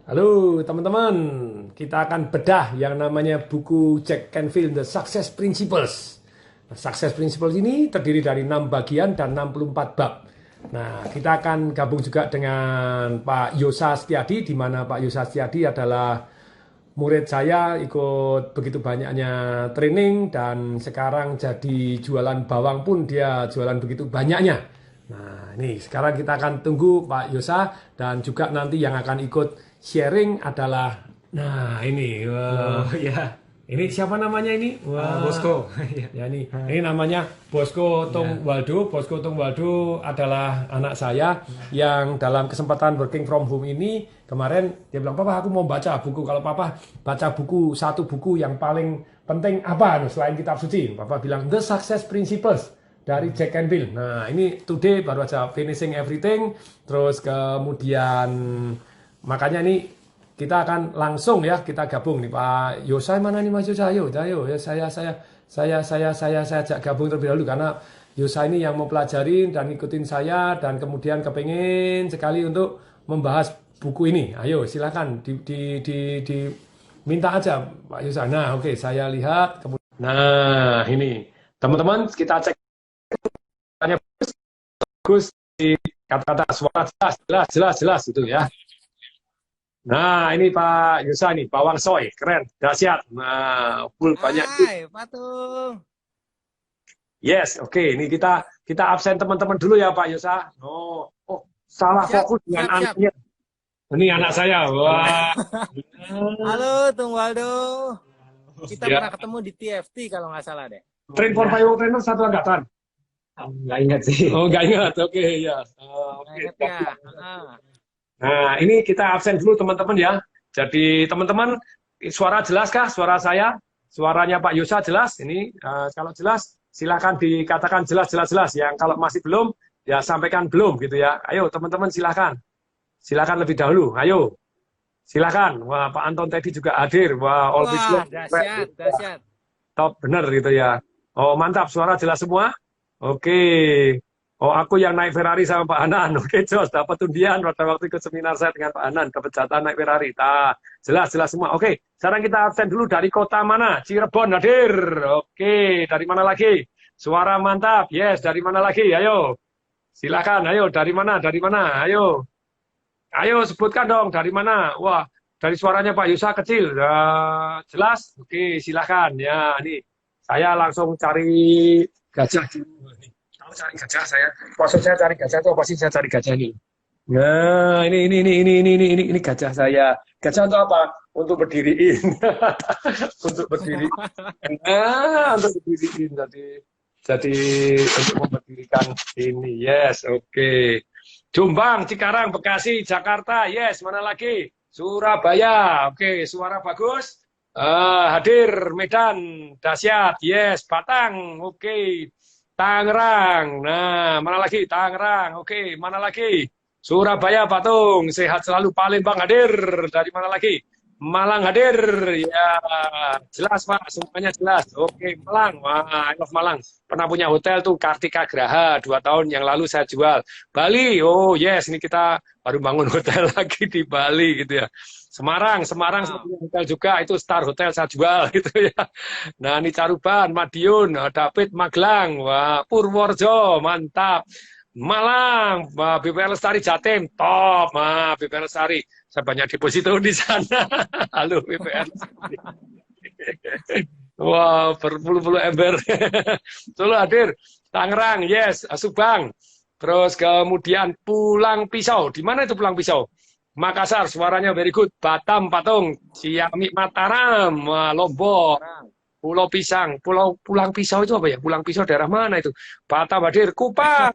Halo teman-teman, kita akan bedah yang namanya buku Jack Canfield The Success Principles. Nah, Success Principles ini terdiri dari 6 bagian dan 64 bab. Nah, kita akan gabung juga dengan Pak Yosa Setiadi, di mana Pak Yosa Setiadi adalah murid saya, ikut begitu banyaknya training, dan sekarang jadi jualan bawang pun dia jualan begitu banyaknya. Nah, ini sekarang kita akan tunggu Pak Yosa dan juga nanti yang akan ikut sharing adalah, nah ini, wah, Halo, ya, ini siapa namanya ini? Wah, Bosco. Ya, ya ini namanya Bosco Tung ya. Waldo. Bosco Tung Waldo adalah anak saya yang dalam kesempatan working from home ini kemarin dia bilang, Papa aku mau baca buku. Kalau Papa baca buku, satu buku yang paling penting apa selain kitab suci? Papa bilang The Success Principles dari Jack Canfield. Nah ini today baru aja finishing everything. Terus kemudian makanya ini kita akan langsung ya kita gabung nih Pak Yosa, mana nih Mas Yosa, ayo ya saya ajak gabung terlebih dahulu karena Yosa ini yang mau pelajarin dan ngikutin saya dan kemudian kepengen sekali untuk membahas buku ini. Ayo silakan minta aja Pak Yosa. Nah oke, saya lihat kemudian. Nah ini teman-teman kita cek bagus di kata-kata suara jelas itu ya. Nah, ini Pak Yusa nih, bawang soy, keren, dahsyat. Nah, full banyak. Hai, Patung. Yes, oke. Ini kita absen teman-teman dulu ya Pak Yusa. Oh, salah Siap, fokus dengan siap, siap. anaknya. Ini anak saya. Wah, Halo, Tung Waldo. Kita ya. pernah ketemu di TFT kalau nggak salah deh. Train for Five Trainer satu angkatan. Nggak ingat sih. Oh, nggak ingat. Oke, ya. Nggak Oke, inget siap, ya? siap. Ah. Nah, ini kita absen dulu teman-teman ya. Jadi teman-teman, suara jelas kah? Suara saya? Suaranya Pak Yusa jelas? Ini kalau jelas, silakan dikatakan jelas. Yang kalau masih belum, ya sampaikan belum gitu ya. Ayo teman-teman silakan. Silakan lebih dahulu. Ayo, silakan. Wah, Pak Anton tadi juga hadir. Wah, all Wah, visual. dahsyat, dahsyat. Top, bener gitu ya. Oh, mantap. Suara jelas semua? Oke. Oh, aku yang naik Ferrari sama Pak Hanan. Oke, Jos, dapat undian pada waktu ikut seminar saya dengan Pak Hanan. Dapat jatah naik Ferrari. Jelas semua. Oke, sekarang kita absen dulu dari kota mana? Cirebon hadir. Oke, dari mana lagi? Suara mantap. Yes, dari mana lagi? Ayo. Silakan. Ayo, dari mana? Dari mana? Ayo. Ayo, sebutkan dong. Dari mana? Wah, dari suaranya Pak Yusa kecil. Jelas? Oke, silakan. Ya, ini saya langsung cari gajah dulu. Tahu cari gajah saya. Maksud saya cari gajah itu apa sih? Saya cari gajah ini. Nah, ini gajah saya. Gajah untuk apa? Untuk berdiriin. Untuk berdiri. Untuk berdiriin. Jadi untuk memberdirikan ini. Yes, oke. Jombang, Cikarang, Bekasi, Jakarta. Yes, mana lagi? Surabaya. Oke, suara bagus. Hadir Medan, dahsyat. Yes, Batang. Oke. Tangerang. Nah, mana lagi? Tangerang. Oke, mana lagi? Surabaya, Patung. Sehat selalu. Palembang hadir. Dari mana lagi? Malang hadir. Ya, jelas Pak. Semuanya jelas. Oke, Malang. Wah, I love Malang. Pernah punya hotel tuh Kartika Graha. 2 tahun yang lalu saya jual. Bali. Oh, yes. Ini kita baru bangun hotel lagi di Bali gitu ya. Semarang saya Wow. punya hotel juga. Itu Star Hotel saya jual gitu ya. Nah, ini Caruban, Madiun, David, Magelang, wah, Purworejo, mantap. Malang, wah, BPR Lestari Jatim, top, wah, BPR Lestari. Saya banyak deposito di sana. Halo BPR Lestari. Wah, berpuluh-puluh ember. Solo hadir, Tangerang, yes, Subang. Terus kemudian Pulang Pisau. Di mana itu Pulang Pisau? Makassar, suaranya very good. Batam, Patung, Ciamik, Mataram, wah, Lombok. Orang. Pulau Pisang, Pulang Pisau itu apa ya? Pulang Pisau daerah mana itu? Batam hadir, Kupang,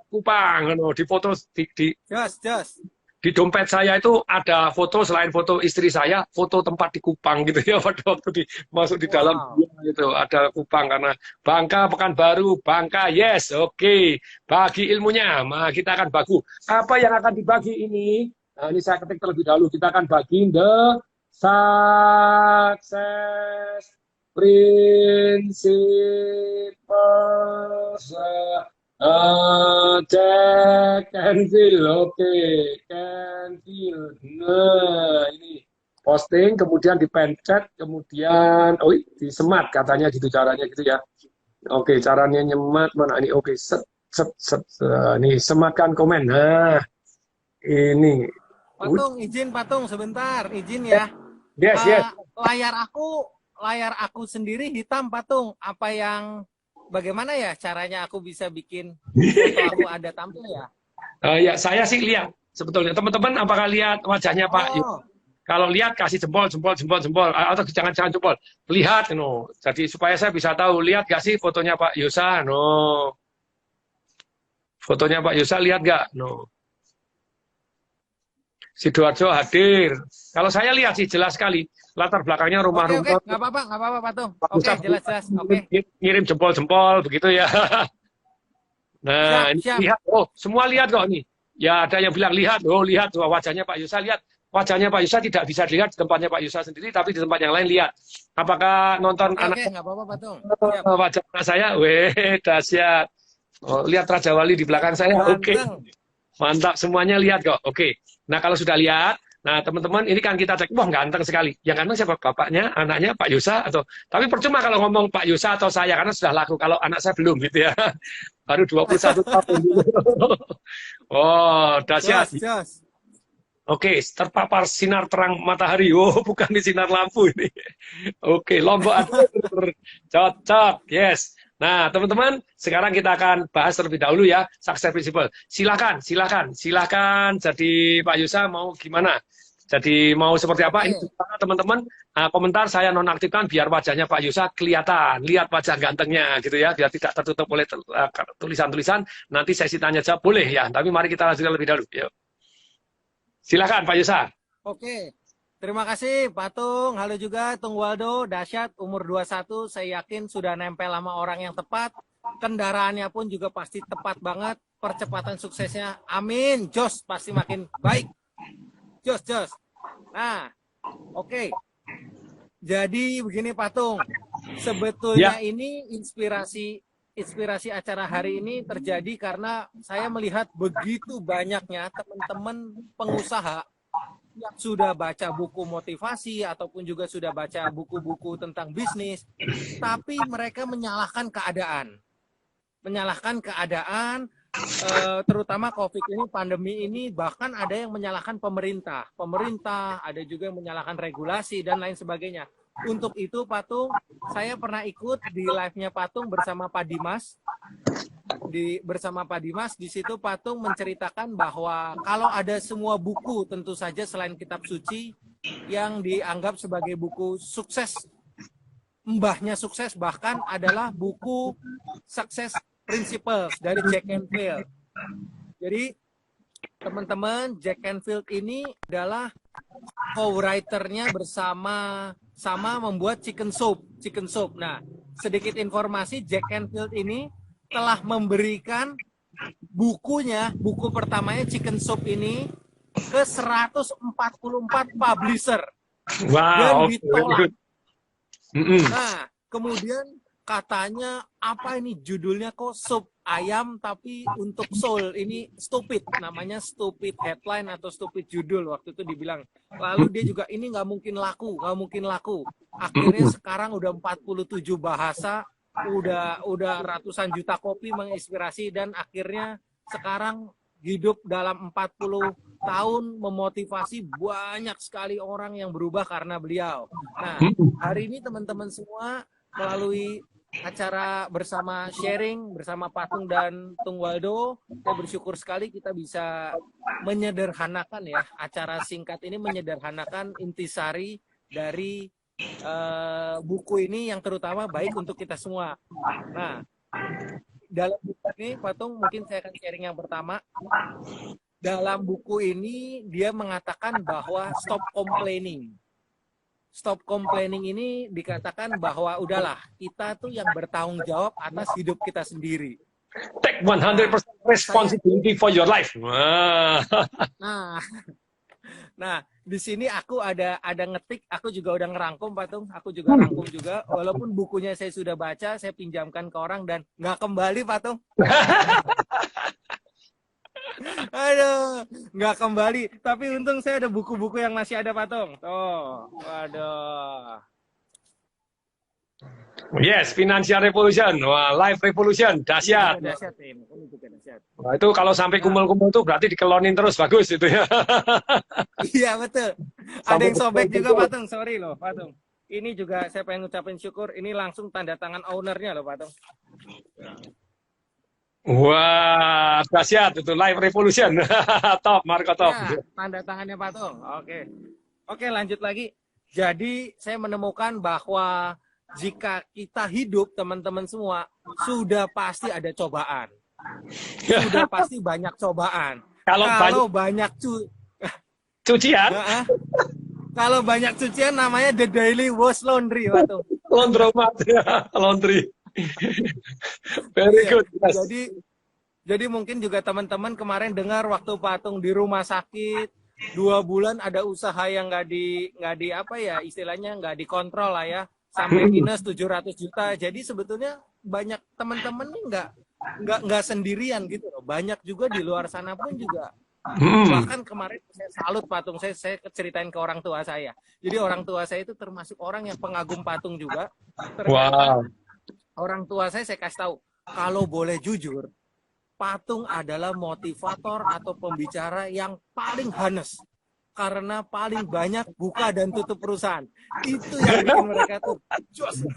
Kupang, di foto Jos, jos. di dompet saya itu ada foto selain foto istri saya, foto tempat di Kupang gitu ya pada waktu masuk di dalam Wow. itu ada Kupang karena Bangka Pekanbaru, Bangka, yes, oke. Bagi ilmunya, kita akan baku. Apa yang akan dibagi ini? Nah, ini saya ketik terlebih dahulu. Kita akan bagi the success principles. Jack Canfield, oke. Canfield. Nah, ini posting, kemudian dipencet, kemudian, disemat katanya gitu caranya gitu ya. Oke, caranya nyemat mana ini? Oke, set, set, set. Nih, sematkan komen. Nah, ini. Patung, izin Patung sebentar, izin ya. Yes, yes. Layar aku sendiri hitam Patung. Bagaimana ya caranya aku bisa bikin foto aku ada tampil ya? Ya, saya sih lihat sebetulnya. Teman-teman, apakah lihat wajahnya Pak? Kalau lihat kasih jempol, jempol, jempol, jempol, atau jangan jempol. Lihat, no. Jadi supaya saya bisa tahu, lihat gak sih fotonya Pak Yosa? No. Fotonya Pak Yosa lihat gak? No. Sidoarjo hadir. Kalau saya lihat sih jelas sekali. Latar belakangnya rumah-rumah. Oke, nggak apa-apa Patung. Oke, jelas. Oke. Ngirim jempol-jempol begitu ya. Nah, siap. Lihat. Oh, semua lihat kok nih. Ya, ada yang bilang lihat. Oh, lihat wajahnya Pak Yosa, lihat. Wajahnya Pak Yosa tidak bisa dilihat di tempatnya Pak Yosa sendiri, tapi di tempat yang lain lihat. Apakah nonton anak? Oke, nggak apa-apa Patung. Wajah anak saya, dahsyat. Oh, lihat Raja Wali di belakang saya. Oke. Mantap, semuanya lihat kok. Oke. Nah, kalau sudah lihat, nah teman-teman, ini kan kita cek, wah ganteng sekali. Yang ganteng siapa? Bapaknya, anaknya, Pak Yosa, atau... Tapi percuma kalau ngomong Pak Yosa atau saya, karena sudah laku. Kalau anak saya belum, gitu ya. Baru 21 tahun. Oh, dahsyat. Oke, terpapar sinar terang matahari. Oh, bukan di sinar lampu ini. Oke, Lombok Adur. Cocok, yes. Nah, teman-teman, sekarang kita akan bahas terlebih dahulu ya, success principle. Silakan. Jadi Pak Yosa mau gimana? Jadi mau seperti apa? Ini teman-teman komentar saya nonaktifkan biar wajahnya Pak Yosa kelihatan, lihat wajah gantengnya gitu ya, biar tidak tertutup oleh tulisan-tulisan. Nanti sesi tanya jawab boleh ya, tapi mari kita lanjutkan lebih dahulu. Yuk. Silakan Pak Yosa. Oke. Terima kasih Patung, halo juga Tung Waldo, dahsyat, umur 21, saya yakin sudah nempel sama orang yang tepat, kendaraannya pun juga pasti tepat banget, percepatan suksesnya, amin, jos, pasti makin baik, jos. Nah, oke. Jadi begini Patung, sebetulnya ini inspirasi acara hari ini terjadi karena saya melihat begitu banyaknya teman-teman pengusaha yang sudah baca buku motivasi ataupun juga sudah baca buku-buku tentang bisnis, tapi mereka menyalahkan keadaan. Terutama COVID ini, pandemi ini, bahkan ada yang menyalahkan pemerintah, ada juga yang menyalahkan regulasi dan lain sebagainya. Untuk itu Patung, saya pernah ikut di live-nya Patung bersama Pak Dimas. Di situ Patung menceritakan bahwa kalau ada semua buku, tentu saja selain kitab suci yang dianggap sebagai buku sukses, mbahnya sukses, bahkan adalah buku Success Principles dari Jack Canfield. Jadi teman-teman, Jack Canfield ini adalah co-writer-nya sama membuat Chicken Soup. Nah, sedikit informasi, Jack Canfield ini telah memberikan buku pertamanya Chicken Soup ini ke 144 publisher. Wow. Dan ditolak. Nah, kemudian katanya apa ini judulnya kok sup ayam tapi untuk soul, ini stupid, namanya stupid headline atau stupid judul waktu itu dibilang. Lalu dia juga ini nggak mungkin laku. Akhirnya sekarang udah 47 bahasa, udah ratusan juta kopi menginspirasi, dan akhirnya sekarang hidup dalam 40 tahun memotivasi banyak sekali orang yang berubah karena beliau. Nah, hari ini teman-teman semua melalui acara bersama sharing bersama Patung dan Tung Waldo, saya bersyukur sekali kita bisa menyederhanakan ya, acara singkat ini menyederhanakan intisari dari buku ini yang terutama baik untuk kita semua. Nah, dalam buku ini Patung, mungkin saya akan sharing yang pertama. Dalam buku ini dia mengatakan bahwa stop complaining. Stop complaining ini dikatakan bahwa udahlah, kita tuh yang bertanggung jawab atas hidup kita sendiri. Take 100% responsibility for your life. Nah, di sini aku ada ngetik, aku juga udah ngerangkum Patung, aku juga rangkum juga, walaupun bukunya saya sudah baca, saya pinjamkan ke orang dan nggak kembali Patung. Aduh, nggak kembali. Tapi untung saya ada buku-buku yang masih ada patung. Tuh, waduh. Yes, Financial Revolution. Wah, Life Revolution. Ini juga Dahsyat. dahsyat ini. Ini juga dahsyat. Nah, itu kalau sampai Nah, kumpul-kumpul tuh berarti dikelonin terus. Bagus itu ya. iya betul. Ada Sampai yang sobek juga kumpul-kumpul. patung. Sorry loh, patung. Ini juga saya pengen ngucapin syukur. Ini langsung tanda tangan ownernya loh, patung. Wah, dahsyat itu Life Revolution. Top, Marco top. Ya, tanda tangannya patung. Oke. Oke, lanjut lagi. Jadi, saya menemukan bahwa jika kita hidup, teman-teman semua, sudah pasti ada cobaan. Sudah pasti banyak cobaan. Kalau Kalau banyak banyak cucian, Nah, kalau banyak cucian namanya the daily wash laundry, patung. laundromat, laundry. Very Iya. good. Yes. Jadi mungkin juga teman-teman kemarin dengar waktu patung di rumah sakit 2 bulan ada usaha yang nggak di apa ya istilahnya nggak dikontrol lah ya sampai minus 700 juta. Jadi sebetulnya banyak teman-teman nih nggak sendirian gitu loh. Banyak juga di luar sana pun juga. Bahkan kemarin saya salut patung saya ceritain ke orang tua saya. Jadi orang tua saya itu termasuk orang yang pengagum patung juga. Ternyata Wow. orang tua saya kasih tahu kalau boleh jujur patung adalah motivator atau pembicara yang paling hanes karena paling banyak buka dan tutup perusahaan. Itu yang bikin mereka tuh jos.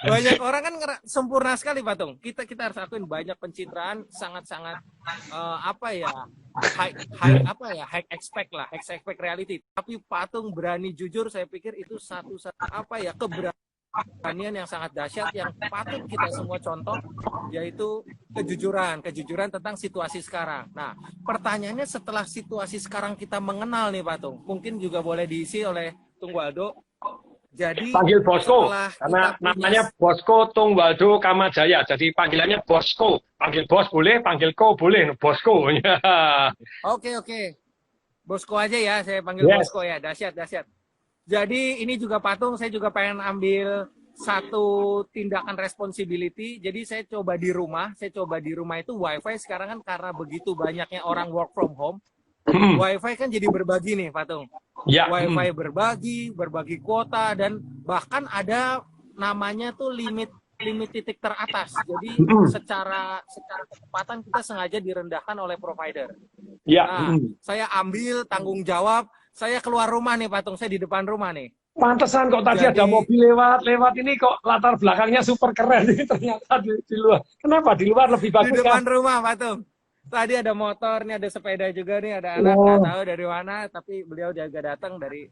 Banyak orang kan sempurna sekali patung. Kita harus akuin banyak pencitraan sangat-sangat apa ya high expect lah, high expect reality. Tapi patung berani jujur saya pikir itu satu-satu apa ya keberanian yang sangat dahsyat yang patut kita semua contoh yaitu kejujuran tentang situasi sekarang. Nah, pertanyaannya setelah situasi sekarang kita mengenal nih patung, mungkin juga boleh diisi oleh Tung Waldo. Jadi Panggil Bosco, setelah karena kita punya namanya Bosco Tungwaldo Kamajaya. Jadi panggilannya Bosco. Panggil bos boleh, panggil ko boleh. Bosco. Oke. Bosco aja ya, saya panggil Yes. Bosco ya. Dahsyat. Jadi ini juga patung, saya juga pengen ambil satu tindakan responsibility. Jadi saya coba di rumah itu WiFi sekarang kan karena begitu banyaknya orang work from home. WiFi kan jadi berbagi nih patung. Ya. WiFi berbagi kuota dan bahkan ada namanya tuh limit titik teratas. Jadi secara kecepatan kita sengaja direndahkan oleh provider. Ya. Nah, saya ambil tanggung jawab. Saya keluar rumah nih patung, saya di depan rumah nih. Pantesan kok tadi ada mobil lewat ini kok latar belakangnya super keren ini ternyata di luar. Kenapa di luar lebih bagus di depan kan? rumah patung. Tadi ada motor, nih ada sepeda juga nih, ada anak nggak tahu dari mana, tapi beliau jaga datang dari.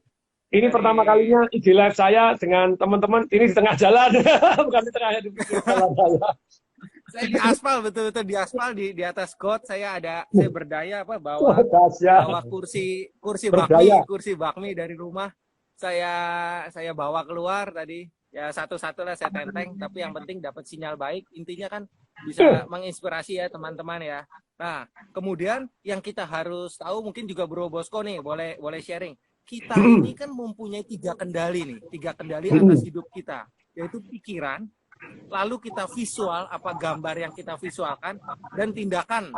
Ini pertama kalinya IG live saya dengan teman-teman ini di tengah jalan, bukan di tengah jalan saya. Saya di aspal betul-betul di aspal di atas got saya berdaya apa bawa kursi bakmi dari rumah saya bawa keluar tadi ya satu-satu lah saya tenteng tapi yang penting dapat sinyal baik intinya kan bisa menginspirasi ya teman-teman ya. Nah kemudian yang kita harus tahu mungkin juga Bro Bosco nih boleh sharing kita ini kan mempunyai 3 kendali atas hidup kita yaitu pikiran. Lalu kita visual apa gambar yang kita visualkan dan tindakan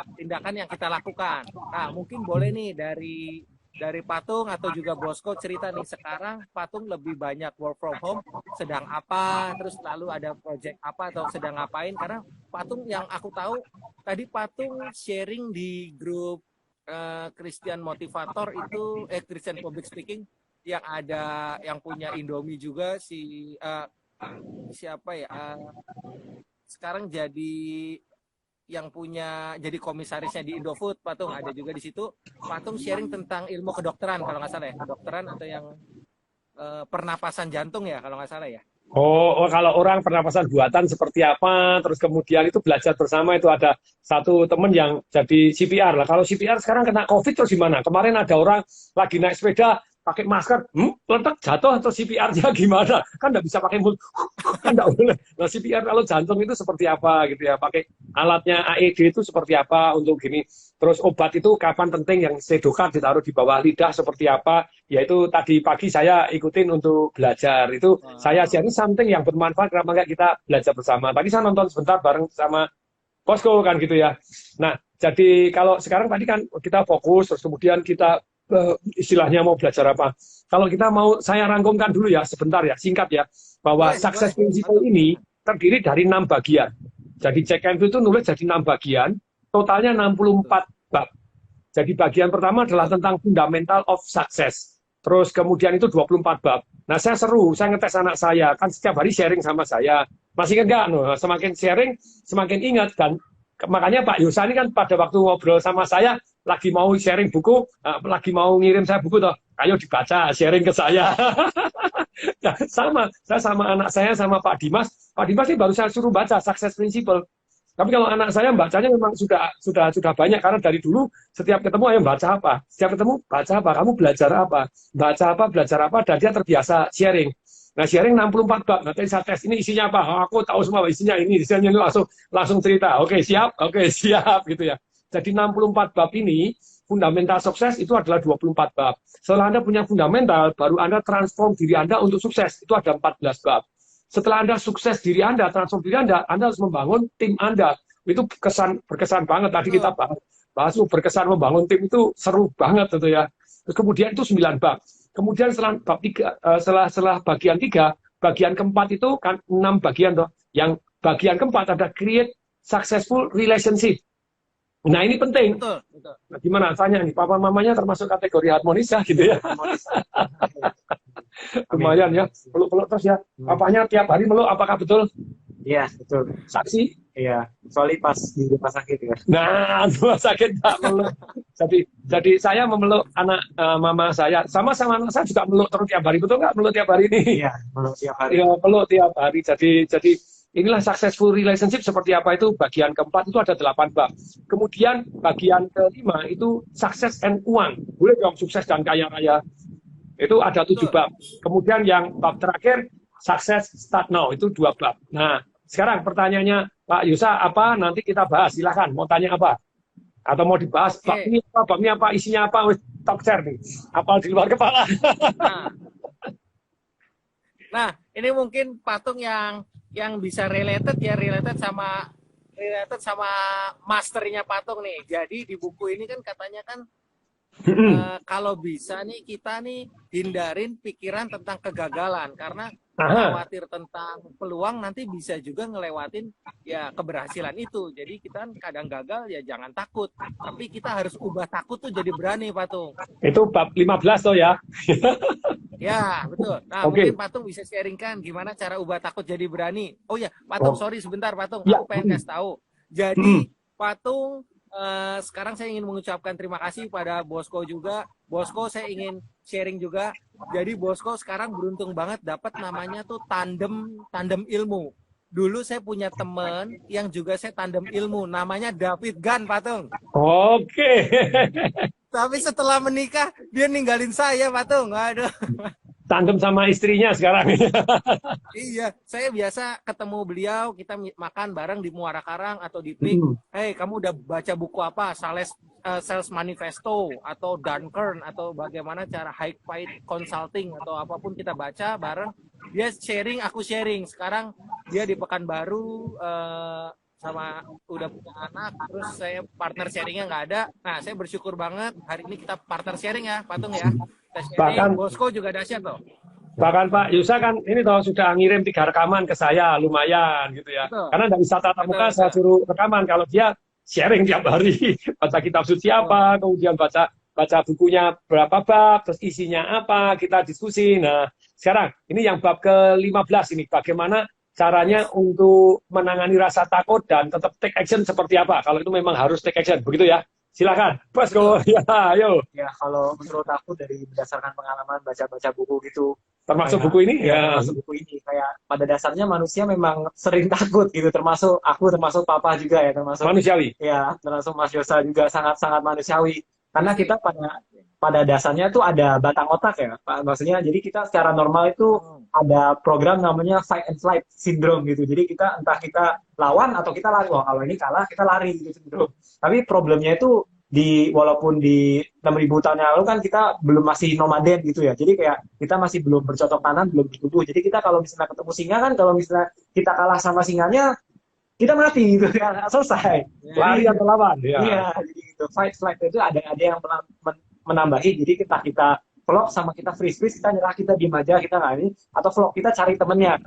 yang kita lakukan. Nah, mungkin boleh nih dari Patung atau juga Bosco cerita nih sekarang Patung lebih banyak work from home, sedang apa, terus lalu ada project apa atau sedang ngapain karena Patung yang aku tahu tadi Patung sharing di grup Christian Motivator itu Christian Public Speaking yang ada yang punya Indomie juga siapa ya sekarang jadi yang punya jadi komisarisnya di Indofood Patung ada juga di situ Patung sharing tentang ilmu kedokteran kalau nggak salah ya kedokteran atau yang pernapasan jantung ya kalau nggak salah ya. Oh, kalau orang pernapasan buatan seperti apa, terus kemudian itu belajar bersama itu ada satu temen yang jadi CPR lah. Kalau CPR sekarang kena COVID terus gimana? Kemarin ada orang lagi naik sepeda pakai masker, letak jatuh atau CPR-nya gimana? Kan nggak bisa pakai mulut, kan nggak boleh. Nah CPR kalau jantung itu seperti apa gitu ya? Pakai alatnya AED itu seperti apa untuk gini? Terus obat itu kapan penting yang sedokan ditaruh di bawah lidah seperti apa? Yaitu tadi pagi saya ikutin untuk belajar itu saya sharing something yang bermanfaat kenapa nggak kita belajar bersama. Tadi saya nonton sebentar bareng sama posko kan gitu ya. Nah, jadi kalau sekarang tadi kan kita fokus, terus kemudian kita istilahnya mau belajar apa. Kalau kita mau, saya rangkumkan dulu ya, sebentar ya, singkat ya, bahwa success principle ini terdiri dari 6 bagian. Jadi check and itu nulis jadi 6 bagian, totalnya 64 bab. Jadi bagian pertama adalah tentang fundamental of success. Terus kemudian itu 24 bab. Nah, saya seru, saya ngetes anak saya, kan setiap hari sharing sama saya. Masih ingat nggak? No, semakin sharing, semakin ingat. Dan makanya Pak Yosa ini kan pada waktu ngobrol sama saya, lagi mau sharing buku, lagi mau ngirim saya buku, toh, ayo dibaca, sharing ke saya. Nah, saya sama anak saya, sama Pak Dimas ini baru saya suruh baca Success Principle. Tapi kalau anak saya bacanya memang sudah banyak, karena dari dulu setiap ketemu ayo baca apa, setiap ketemu baca apa, kamu belajar apa, baca apa, belajar apa, dan dia terbiasa sharing. Nah, sharing 64 bab. Nanti saya tes ini isinya apa? Oh, aku tahu semua isinya ini langsung cerita. Oke, siap gitu ya. Jadi 64 bab ini fundamental sukses itu adalah 24 bab. Setelah Anda punya fundamental, baru Anda transform diri Anda untuk sukses. Itu ada 14 bab. Setelah Anda sukses diri Anda, transform diri Anda harus membangun tim Anda. Itu berkesan banget. Tadi kita bahas berkesan membangun tim itu seru banget gitu ya. Terus kemudian itu 9 bab. Kemudian setelah bab 3, setelah bagian 3, bagian keempat itu kan 6 bagian toh. Yang bagian keempat ada create successful relationship. Nah, ini penting. Betul. Nah, gimana tanya nih, papa mamanya termasuk kategori harmonis ya gitu ya. Lumayan ya, peluk-peluk terus ya. Papanya tiap hari meluk, apakah betul? Iya, betul. Saksi? Iya, soalnya pas di rumah sakit ya. Nah, rumah sakit tak meluk. Jadi saya memeluk anak mama saya, sama anak saya juga meluk terus tiap hari, betul nggak? Meluk tiap hari ini? Iya, meluk tiap hari. Iya, meluk tiap hari. Jadi inilah successful relationship seperti apa itu. Bagian keempat itu ada 8 bab. Kemudian bagian kelima itu sukses and uang. Boleh dong sukses dan kaya-kaya. Itu ada 7 bab. Kemudian yang bab terakhir, success start now, itu 2 bab. Nah, sekarang pertanyaannya, Pak Yusa, apa nanti kita bahas? Silahkan, mau tanya apa? Atau mau dibahas, babnya apa, isinya apa? Talk share nih, apal di luar kepala. Nah, ini mungkin patung yang bisa related sama masternya patung nih. Jadi di buku ini kan katanya kan kalau bisa nih kita nih hindarin pikiran tentang kegagalan, karena khawatir tentang peluang nanti bisa juga ngelewatin ya keberhasilan itu. Jadi kita kan kadang gagal ya jangan takut, tapi kita harus ubah takut tuh jadi berani, patung. Itu bab 15 tuh ya. Ya, betul. Nah, mungkin patung bisa sharingkan gimana cara ubah takut jadi berani. Oh ya, patung, sorry sebentar patung, aku pengen kasih tahu. Jadi patung, sekarang saya ingin mengucapkan terima kasih pada Bosco juga. Bosco, saya ingin sharing juga. Jadi Bosco sekarang beruntung banget dapat namanya tuh tandem ilmu. Dulu saya punya teman yang juga saya tandem ilmu, namanya David Gan, patung. Oke. Tapi setelah menikah dia ninggalin saya, patung. Aduh. Tandem sama istrinya sekarang. Iya, saya biasa ketemu beliau, kita makan bareng di Muara Karang atau di PIK. Hey, kamu udah baca buku apa? Sales Manifesto atau Dunkern atau bagaimana cara high fight consulting atau apapun kita baca bareng. Dia sharing, aku sharing. Sekarang dia di Pekanbaru sama udah punya anak, terus saya partner sharingnya nggak ada. Nah, saya bersyukur banget hari ini kita partner sharing ya, patung ya. Bahkan Bosco juga dahsyat loh. Bahkan Pak Yusa kan ini toh sudah ngirim 3 rekaman ke saya, lumayan gitu ya. Betul. Karena dari tatap muka saya suruh rekaman, kalau dia sharing tiap hari, baca kitab suci apa, kemudian baca bukunya berapa bab, terus isinya apa, kita diskusi. Nah, sekarang ini yang bab ke-15 ini, bagaimana caranya untuk menangani rasa takut dan tetap take action seperti apa, kalau itu memang harus take action, begitu ya. Silakan, Bosco. Ya, ayo. Ya, kalau menurut aku dari berdasarkan pengalaman baca-baca buku gitu, termasuk buku ini ya, termasuk buku ini, kayak pada dasarnya manusia memang sering takut gitu, termasuk aku, termasuk papa juga ya, termasuk manusiawi. Ya, termasuk Mas Yosa juga sangat-sangat manusiawi. Karena kita pada dasarnya tuh ada batang otak ya, Pak. Maksudnya jadi kita secara normal itu ada program namanya fight and flight syndrome gitu. Jadi kita entah kita lawan atau kita lari. Kalau ini kalah kita lari gitu. Tapi problemnya itu walaupun di 6.000 tahun yang lalu kan kita belum masih nomaden gitu ya. Jadi kayak kita masih belum bercocok tanam, belum bertumbuh. Jadi kita kalau misalnya ketemu singa kan, kalau misalnya kita kalah sama singanya, kita mati gitu ya, selesai. Lari atau lawan. Iya, Ya. jadi gitu. Fight flight itu ada yang menambahi. Jadi kita vlog sama kita freeze, kita nyerah, kita diem aja, kita nggak ini, atau vlog kita cari temennya.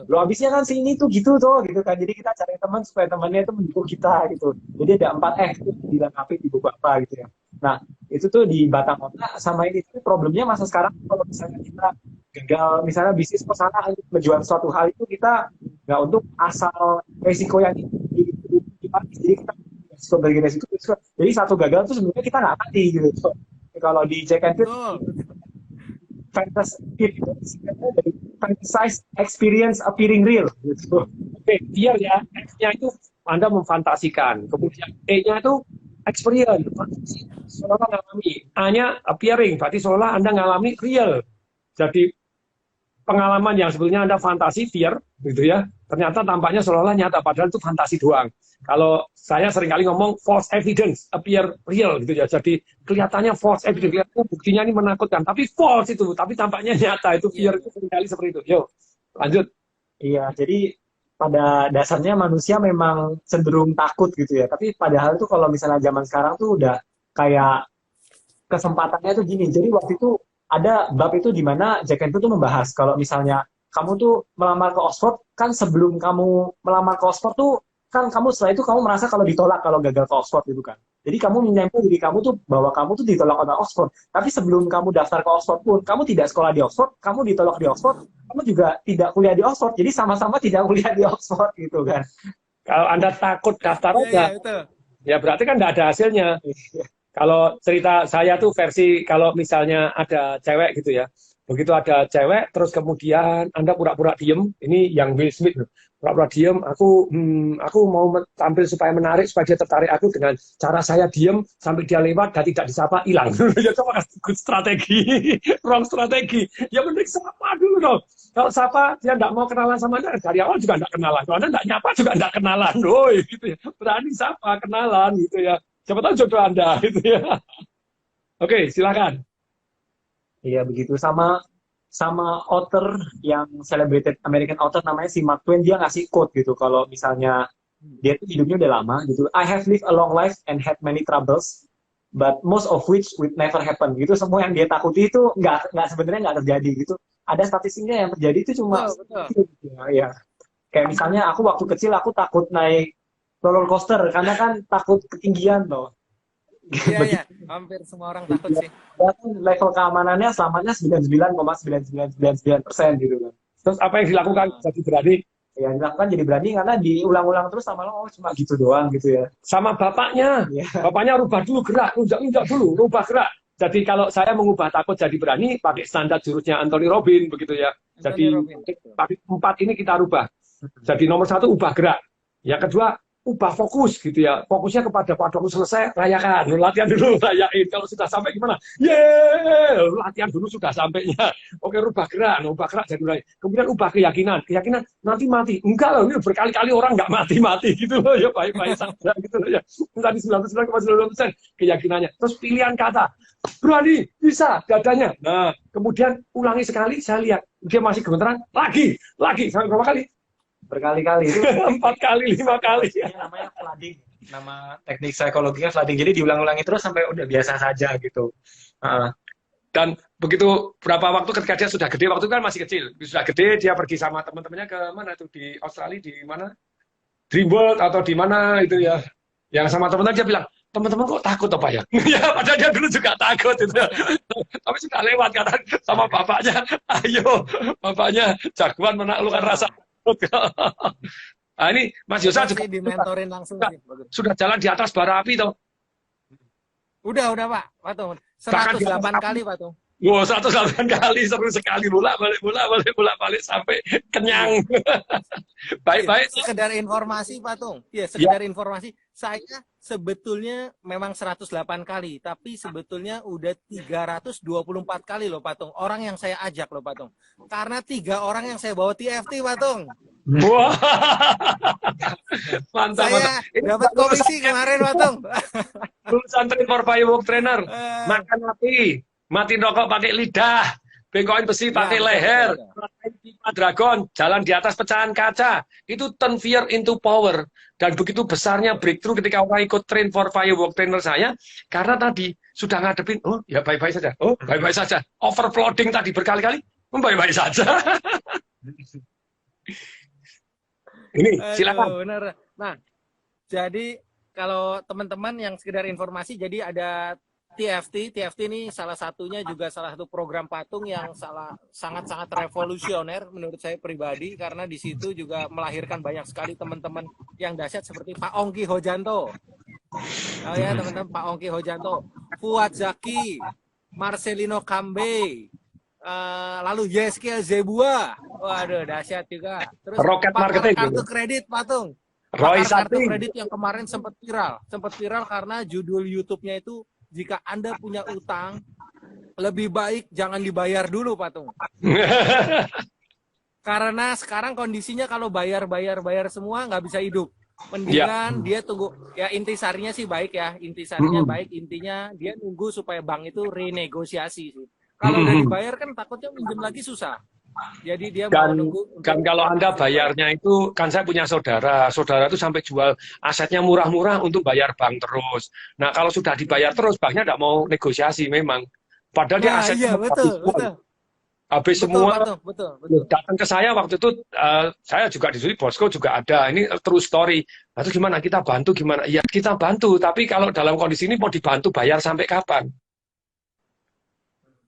Lo habisnya kan si ini tuh gitu tuh gitu kan. Jadi kita cari teman supaya temannya itu mendukung kita gitu. Jadi ada 4 itu dilengkapi di buku apa gitu ya. Nah, itu tuh di batang otak sama ini. Tapi problemnya masa sekarang kalau misalnya kita gagal, misalnya bisnis ke sana untuk menjual suatu hal itu, kita nggak untuk asal resiko yang jadi kita resiko bagi resiko. Jadi satu gagal itu sebenarnya kita nggak mati gitu. Kalau di Jack and Fit, fantasize experience appearing real gitu. Oke, fear ya. X-nya itu Anda memfantasikan. Kemudian E-nya itu experience. Seolah ngalami. A-nya appearing. Berarti seolah Anda ngalami real. Jadi pengalaman yang sebetulnya Anda fantasi, fear, gitu ya. Ternyata tampaknya seolah-olah nyata, padahal itu fantasi doang. Kalau saya seringkali ngomong false evidence, appear real, gitu ya. Jadi kelihatannya false evidence, buktinya ini menakutkan, tapi false itu, tapi tampaknya nyata, itu fear itu seringkali seperti itu. Yuk, lanjut. Iya, jadi pada dasarnya manusia memang cenderung takut gitu ya. Tapi padahal tuh kalau misalnya zaman sekarang tuh udah kayak kesempatannya tuh gini. Jadi waktu itu ada bab itu di mana Jack and Jill tuh membahas kalau misalnya kamu tuh melamar ke Oxford, kan sebelum kamu melamar ke Oxford tuh kan kamu setelah itu kamu merasa kalau ditolak kalau gagal ke Oxford gitu kan. Jadi kamu menyampai diri kamu tuh bahwa kamu tuh ditolak oleh Oxford. Tapi sebelum kamu daftar ke Oxford pun, kamu tidak sekolah di Oxford, kamu ditolak di Oxford, kamu juga tidak kuliah di Oxford. Jadi sama-sama tidak kuliah di Oxford gitu kan. Kalau Anda takut daftar aja, ya berarti kan nggak ada hasilnya. Kalau cerita saya tuh versi kalau misalnya ada cewek gitu ya, begitu ada cewek terus kemudian Anda pura-pura diem, ini yang Will Smith, pura-pura diem, aku mau tampil supaya menarik supaya dia tertarik aku dengan cara saya diem sampai dia lewat dan tidak disapa hilang. Ya coba good strategi, wrong strategi. Ya mending sapa dulu dong. Kalau sapa dia nggak mau kenalan sama Anda dari awal juga nggak kenalan. Kalau Anda nggak nyapa juga nggak kenalan, doi gitu ya. Berani sapa kenalan gitu ya. Siapa tahu jodoh Anda gitu ya. Oke, silakan. Iya begitu, sama author yang celebrated American author namanya si Mark Twain, dia ngasih quote gitu kalau misalnya dia tuh hidupnya udah lama gitu. I have lived a long life and had many troubles, but most of which would never happen gitu. Semua yang dia takuti itu nggak sebenarnya nggak terjadi gitu. Ada statistiknya yang terjadi itu cuma gitu, ya. Kayak misalnya aku waktu kecil aku takut naik roller coaster karena kan takut ketinggian loh. Iya, hampir semua orang takut sih. Dan level keamanannya selamanya 99,9999% gitu kan. Terus apa yang dilakukan jadi berani? Yang dilakukan jadi berani karena diulang-ulang terus sama lo, cuma gitu doang gitu ya. Sama bapaknya. Bapaknya rubah dulu gerak, injak dulu, rubah gerak. Jadi kalau saya mengubah takut jadi berani, pakai standar jurusnya Anthony Robbins begitu ya. Jadi 4 ini kita rubah. Jadi nomor 1 ubah gerak. Yang kedua ubah fokus gitu ya. Fokusnya kepada pada waktu selesai rayakan. Latihan dulu rayain. Kalau sudah sampai gimana? Yeay, latihan dulu sudah sampainya. Oke, rubah gerak jadi mulai. Kemudian ubah keyakinan. Keyakinan nanti mati. Enggak loh, ini berkali-kali orang enggak mati gitu loh ya, baik-baik saja gitu loh ya. Tadi 99,99% keyakinannya. Terus pilihan kata. Berani, bisa, dadanya. Nah, kemudian ulangi sekali, saya lihat dia masih gemeteran, lagi, sampai berapa kali? Berkali-kali itu 4 kali, 5 kali. Namanya flooding, nama teknik psikologinya flooding. Jadi diulang-ulangi terus sampai udah biasa saja gitu. Dan begitu berapa waktu ketika dia sudah gede, waktu itu kan masih kecil, sudah gede dia pergi sama teman-temannya ke mana tuh, di Australia, di mana, Dreamworld atau di mana itu ya, yang sama teman-teman dia bilang, teman-teman kok takut apa ya? Ya padahal dia dulu juga takut itu. Tapi sudah lewat kata sama bapaknya, ayo bapaknya jagoan menaklukkan rasa. Nah ini Mas Yosa juga dimentorin langsung sudah jalan di atas bara api toh. Udah Pak Patung. 108 kali Patung. Wow, 108 kali, seru sekali, bolak-balik sampai kenyang. Baik. Sekedar informasi Patung. Ya, sekedar informasi. Saya sebetulnya memang 108 kali, tapi sebetulnya udah 324 kali loh Patung. Orang yang saya ajak loh Patung. Karena 3 orang yang saya bawa TFT Patung. Wah. Mantap. Saya dapat komisi kemarin Patung. Lulusan Train for Firework Trainer. Makan mati rokok pakai lidah. bengkokin besi pakai betul, leher, betul, betul. rasain pipa dragon, jalan di atas pecahan kaca, itu turn fear into power. Dan begitu besarnya breakthrough ketika orang ikut train for firework trainer saya, karena tadi sudah ngadepin, oh ya baik-baik saja, oh baik-baik saja, overflooding tadi berkali-kali, baik-baik saja. Ini silakan. Aduh, bener. Nah, jadi kalau teman-teman yang sekedar informasi, jadi ada TFT. TFT ini salah satunya juga salah satu program patung yang sangat-sangat revolusioner menurut saya pribadi, karena di situ juga melahirkan banyak sekali teman-teman yang dahsyat seperti Pak Ongki Hojanto. Oh ya teman-teman, Pak Ongki Hojanto, Fuad Zaki, Marcelino Kambe, lalu Yeskia Zebua. Waduh, dahsyat juga. Terus Rocket pakar marketing. kartu kredit patung. Roy Pakar kartu Sati. kredit yang kemarin sempat viral karena judul YouTube-nya itu, jika Anda punya utang, lebih baik jangan dibayar dulu patung. Karena sekarang kondisinya kalau bayar semua nggak bisa hidup. Mendingan dia tunggu, ya intisarinya sih baik ya, intisarinya baik, intinya dia nunggu supaya bank itu renegosiasi sih. Kalau udah dibayar kan takutnya minjem lagi susah. Jadi dia mau nunggu. Kan kalau Anda bayarnya itu, kan saya punya saudara itu sampai jual asetnya murah-murah untuk bayar bank terus. Nah kalau sudah dibayar terus, banknya tidak mau negosiasi memang. Padahal dia asetnya habis semua. Betul. Datang ke saya waktu itu, saya juga di sini, bosku juga ada. Ini true story. Lalu gimana kita bantu gimana? Ya kita bantu, tapi kalau dalam kondisi ini mau dibantu bayar sampai kapan?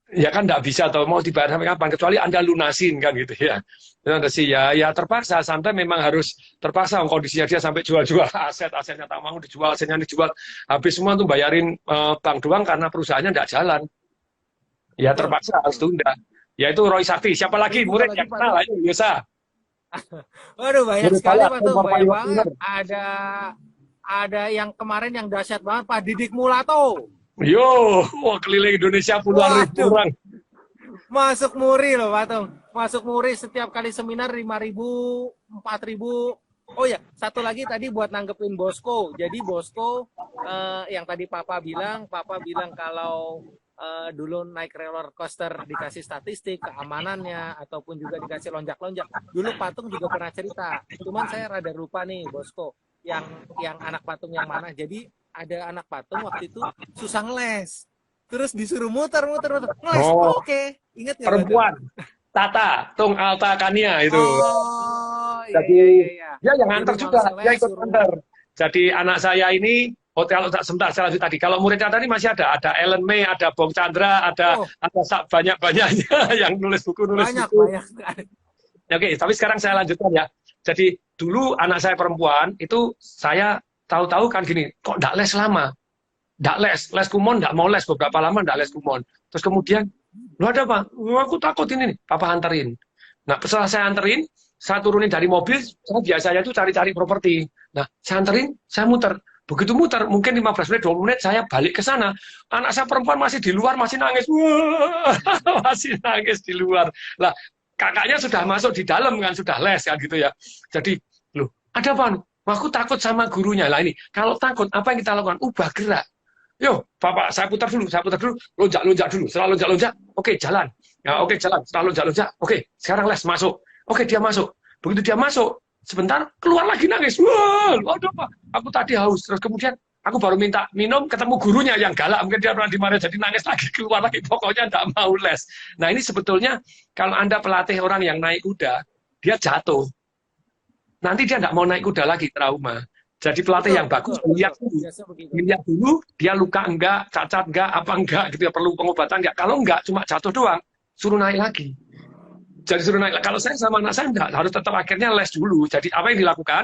Ya kan nggak bisa, atau mau dibayar sampai kapan, kecuali Anda lunasin kan gitu ya. Sih ya terpaksa, sampai memang harus terpaksa kondisinya dia sampai jual-jual asetnya tak mau dijual, asetnya dijual, habis semua tuh bayarin bank doang karena perusahaannya nggak jalan. Ya terpaksa harus tunda. Ya itu Roy Sakti. Siapa lagi murid yang kenal? Ayo Yosa. Waduh, banyak sekali Pak tuh, banyak banget. Ada yang kemarin yang dahsyat banget, Pak Didik Mulato. Yo, wah keliling Indonesia puluhan ribu orang. Masuk muri loh, Pak Tung. Masuk muri setiap kali seminar 5.000, 4.000. Oh ya, satu lagi tadi buat nanggepin Bosco. Jadi Bosco yang tadi Papa bilang kalau dulu naik roller coaster dikasih statistik keamanannya ataupun juga dikasih lonjak-lonjak. Dulu Patung juga pernah cerita. Cuman saya rada lupa nih Bosco. Yang anak patung yang mana. Jadi ada anak patung waktu itu susah ngeles. Terus disuruh muter. Ngeles. Oh, Oke. Ingat nggak? Perempuan. Tata, Tung Alta Kania itu. Oh, jadi iya. dia yang nganter juga, dia ikut nganter. Jadi anak saya ini, hotel sebentar saya lanjut tadi. Kalau muridnya tadi masih ada Ellen May, ada Bong Chandra, ada banyak-banyaknya yang nulis buku. Banyak. Oke, tapi sekarang saya lanjutkan ya. Jadi dulu anak saya perempuan itu saya tahu-tahu kan gini, kok nggak les lama, nggak les kumon, nggak mau les beberapa lama, nggak les kumon. Terus kemudian, lu ada apa? Aku takut ini nih, papa anterin. Nah setelah saya anterin, saya turunin dari mobil, saya biasanya tuh cari-cari properti. Nah saya anterin, saya muter. Begitu muter, mungkin 15 menit, 20 menit, saya balik ke sana. Anak saya perempuan masih di luar, masih nangis. Wah, masih nangis di luar. Lah, kakaknya sudah masuk di dalam kan, sudah les kan gitu ya. Jadi, loh, ada apa? Aku takut sama gurunya. Lah ini, kalau takut, apa yang kita lakukan? Ubah gerak. Yo, Bapak, saya putar dulu, lonjak dulu. Setelah lonjak, oke, jalan. Ya, oke, jalan. Setelah lonjak, oke, sekarang les, masuk. Oke, dia masuk. Begitu dia masuk, sebentar, keluar lagi nangis. Wah, aduh, Pak, aku tadi haus. Terus kemudian, aku baru minta minum, ketemu gurunya yang galak. Mungkin dia pernah dimarahin, jadi nangis lagi, keluar lagi. Pokoknya tidak mau les. Nah, ini sebetulnya, kalau Anda pelatih orang yang naik kuda, dia jatuh. Nanti dia tidak mau naik kuda lagi, trauma. Jadi pelatih yang bagus, lihat dulu, dia luka enggak, cacat enggak, apa enggak, gitu ya, perlu pengobatan enggak. Kalau enggak, cuma jatuh doang, suruh naik lagi. Jadi suruh naik. Kalau saya sama anak saya enggak, harus tetap akhirnya les dulu. Jadi apa yang dilakukan?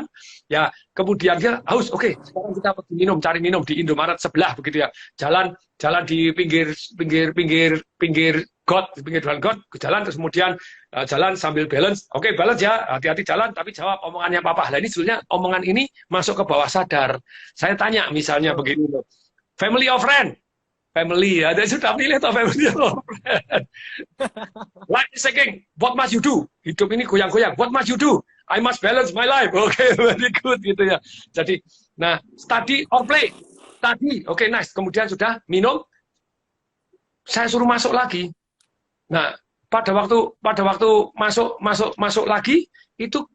Ya kemudian dia haus. Oke, sekarang kita pergi minum, cari minum di Indomaret sebelah begitu ya. Jalan di pinggir got, di pinggir jalan got, jalan terus kemudian jalan sambil balance. Oke, balance ya, hati-hati jalan, tapi jawab omongannya papa. Nah ini sebenarnya omongan ini masuk ke bawah sadar. Saya tanya misalnya begini loh, family or friend? Family, ya, dia sudah pilih atau family or friend. Life is saying, what must you do? Hidup ini goyang-goyang, what must you do? I must balance my life. Oke, very good gitu ya. Jadi, nah, study or play? Study, oke, nice. Kemudian sudah minum, saya suruh masuk lagi. Nah, pada waktu masuk lagi itu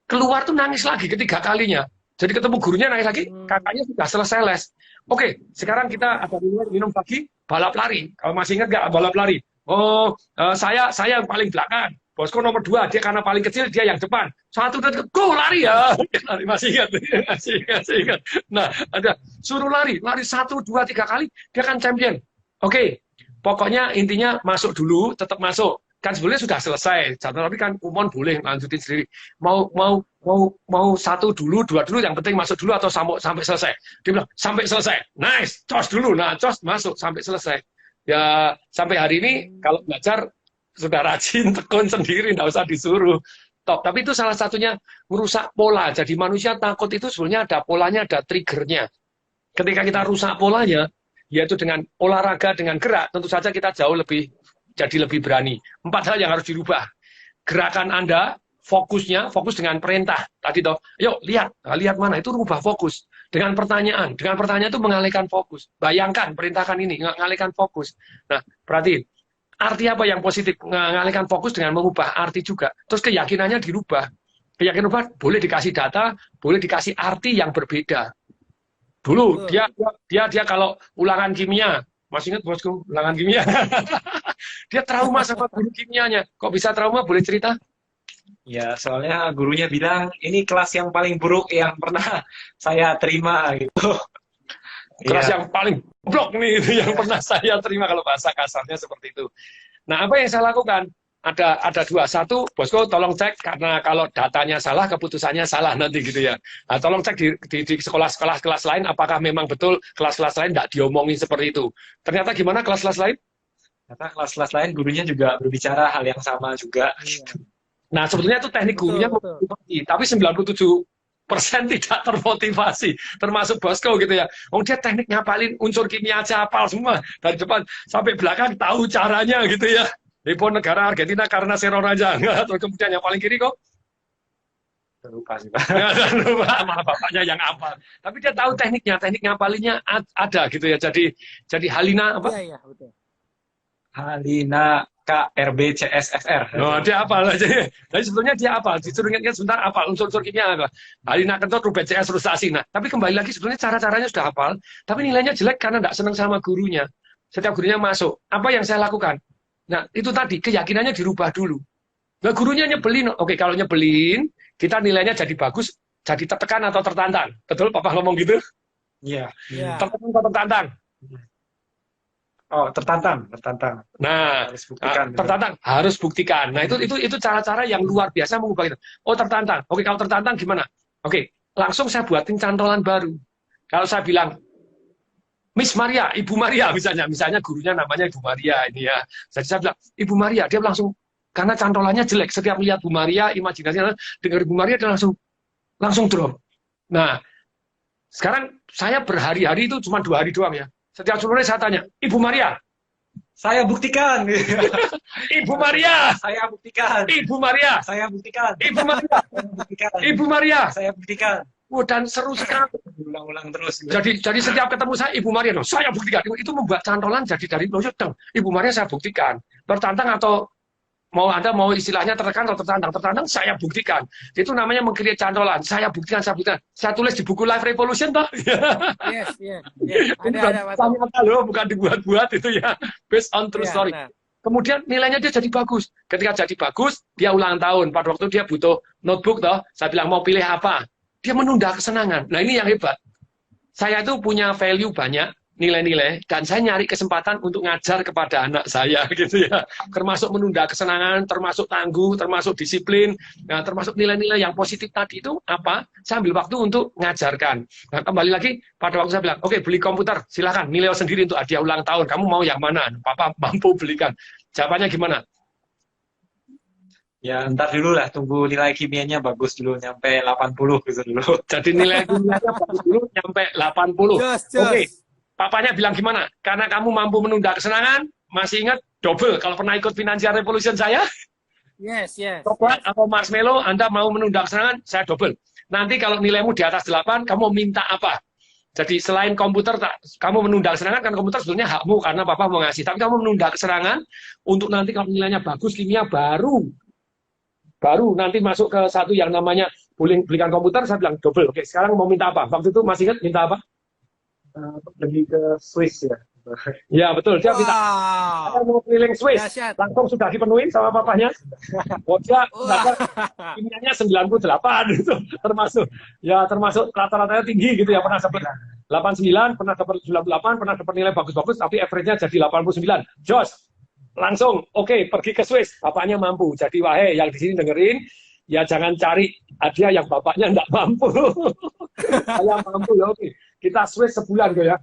keluar tuh nangis lagi ketiga kalinya. Jadi ketemu gurunya nangis lagi, kakaknya sudah selesai les. Oke, sekarang kita ada minum pagi, balap lari. Kalau masih ingat nggak balap lari? Oh, saya yang paling belakang. Bosku nomor 2, dia karena paling kecil, dia yang depan. 1, 2, 3, go, lari ya. Masih ingat, masih ingat. Nah, ada suruh lari 1, 2, 3 kali, dia kan champion. Oke, pokoknya intinya masuk dulu, tetap masuk. Kan sebenarnya sudah selesai, tapi kan umum boleh lanjutin sendiri. Mau 1 dulu, 2 dulu, yang penting masuk dulu atau sampai selesai. Dia bilang sampai selesai, nice, cos dulu, nah cos masuk sampai selesai. Ya sampai hari ini kalau belajar sudah rajin, tekun sendiri, nggak usah disuruh. Top. Tapi itu salah satunya merusak pola. Jadi manusia takut itu sebenarnya ada polanya, ada triggernya. Ketika kita rusak polanya, yaitu dengan olahraga, dengan gerak, tentu saja kita jadi lebih berani. 4 hal yang harus dirubah. Gerakan Anda, fokus dengan perintah. Tadi toh, yuk lihat mana, itu rubah fokus. Dengan pertanyaan itu mengalihkan fokus. Bayangkan, perintahkan ini, mengalihkan fokus. Nah, berarti arti apa yang positif? Mengalihkan fokus dengan mengubah arti juga. Terus keyakinannya dirubah. Keyakinan berubah, boleh dikasih data, boleh dikasih arti yang berbeda. Dulu, dia kalau ulangan kimia, masih ingat bosku, ulangan kimia? Dia trauma sama guru kimianya. Kok bisa trauma? Boleh cerita? Ya, soalnya gurunya bilang, ini kelas yang paling buruk yang pernah saya terima, gitu. Kelas yang paling blok nih, itu yang pernah saya terima, kalau bahasa kasarnya seperti itu. Nah, apa yang saya lakukan? Ada 2. 1, bosku tolong cek, karena kalau datanya salah, keputusannya salah nanti gitu ya. Nah, tolong cek di sekolah-sekolah kelas lain, apakah memang betul kelas-kelas lain tidak diomongin seperti itu. Ternyata gimana kelas-kelas lain? Ternyata kelas-kelas lain gurunya juga berbicara hal yang sama juga. Nah, sebetulnya itu teknik gurunya memotivasi, tapi 97% tidak termotivasi, termasuk bosku gitu ya. Dia teknik ngapalin unsur kimia aja hafal semua, dari depan sampai belakang tahu caranya gitu ya. Depo negara Argentina karena seror aja. Terus kemudian yang paling kiri kok? Lupa sih, Pak. Lupa, malah bapaknya yang hafal. Tapi dia tahu tekniknya, teknik ngapalinnya ada gitu ya. Jadi Halina apa? Iya, betul. Halina KRBCSFR. Oh, dia hafal aja. Jadi sebetulnya dia hafal. Disuruh ingat sebentar hafal unsur-unsur kimia apa. Halina kentut, Rubet CS, frustasi. Nah, tapi kembali lagi sebetulnya cara-caranya sudah hafal, tapi nilainya jelek karena tidak senang sama gurunya. Setiap gurunya masuk. Apa yang saya lakukan? Nah, itu tadi, keyakinannya dirubah dulu. Nah, gurunya nyebelin. Oke, kalau nyebelin, kita nilainya jadi bagus, jadi tertekan atau tertantang. Betul, Papa ngomong gitu? Iya. Tertekan atau tertantang? Oh, tertantang. Nah, harus buktikan. Tertantang, harus buktikan. Nah, itu cara-cara yang luar biasa mengubah itu. Oh, tertantang. Oke, kalau tertantang gimana? Oke, langsung saya buatin cantolan baru. Kalau saya bilang, Miss Maria, Ibu Maria misalnya gurunya namanya Ibu Maria ini ya. Jadi saya bilang, Ibu Maria, dia langsung, karena cantolannya jelek, setiap melihat Bu Maria, imajinasinya dengar Ibu Maria, dia langsung drop. Nah, sekarang saya berhari-hari itu cuma 2 hari doang ya. Setiap sore saya tanya, Ibu Maria, saya buktikan. Ibu Maria, saya buktikan. Ibu Maria, saya buktikan. Ibu Maria, Ibu Maria, saya buktikan. Dan seru sekali. Ulang-ulang terus. Jadi setiap ketemu saya, Ibu Maria, saya buktikan. Itu membuat cantolan jadi dari Ibu Maria saya buktikan. Tertantang atau Anda mau istilahnya tertekan atau tertantang, saya buktikan. Itu namanya meng-create cantolan. Saya buktikan. Saya tulis di buku Life Revolution, Pak. Yes. Ada loh, bukan dibuat-buat itu ya. Based on true story. Nah. Kemudian nilainya dia jadi bagus. Ketika jadi bagus, dia ulang tahun. Pada waktu dia butuh notebook, saya bilang mau pilih apa. Dia menunda kesenangan. Nah, ini yang hebat. Saya itu punya value banyak, nilai-nilai, dan saya nyari kesempatan untuk ngajar kepada anak saya, gitu ya. Termasuk menunda kesenangan, termasuk tangguh, termasuk disiplin, nah, termasuk nilai-nilai yang positif tadi itu apa? Saya ambil waktu untuk ngajarkan. Nah, kembali lagi, pada waktu saya bilang, oke, beli komputer, silakan, nilai sendiri untuk hadiah ulang tahun. Kamu mau yang mana? Papa mampu belikan. Jawabannya gimana? Ya, ntar dulu lah, tunggu nilai kimianya bagus dulu, nyampe 80 gitu dulu. Jadi nilai kimianya bagus dulu, nyampe 80. Oke, papanya bilang gimana? Karena kamu mampu menunda kesenangan, masih ingat double. Kalau pernah ikut Financial Revolution saya? Yes. Coklat atau marshmallow, Anda mau menunda kesenangan, saya double. Nanti kalau nilaimu di atas 8, kamu minta apa? Jadi selain komputer, kamu menunda keserangan, kan komputer sebetulnya hakmu karena papa mau ngasih. Tapi kamu menunda keserangan untuk nanti kalau nilainya bagus kimia baru nanti masuk ke satu yang namanya belikan komputer. Saya bilang double. Oke, sekarang mau minta apa? Waktu itu masih ingat minta apa? Pergi ke Swiss ya. Ya betul, dia minta saya mau keliling Swiss, Dahsyat. langsung sudah dipenuhi sama papanya. Oh, dia kimianya 98 itu termasuk rata-ratanya tinggi gitu ya, pernah dapat 89, pernah dapat 98, pernah dapat nilai bagus-bagus, tapi average-nya jadi 89. Jos, langsung oke, pergi ke Swiss, bapaknya mampu. Jadi wahai yang di sini dengerin, ya jangan cari hadiah yang bapaknya enggak mampu. Saya mampu ya, oke. Kita Swiss sebulan kok ya.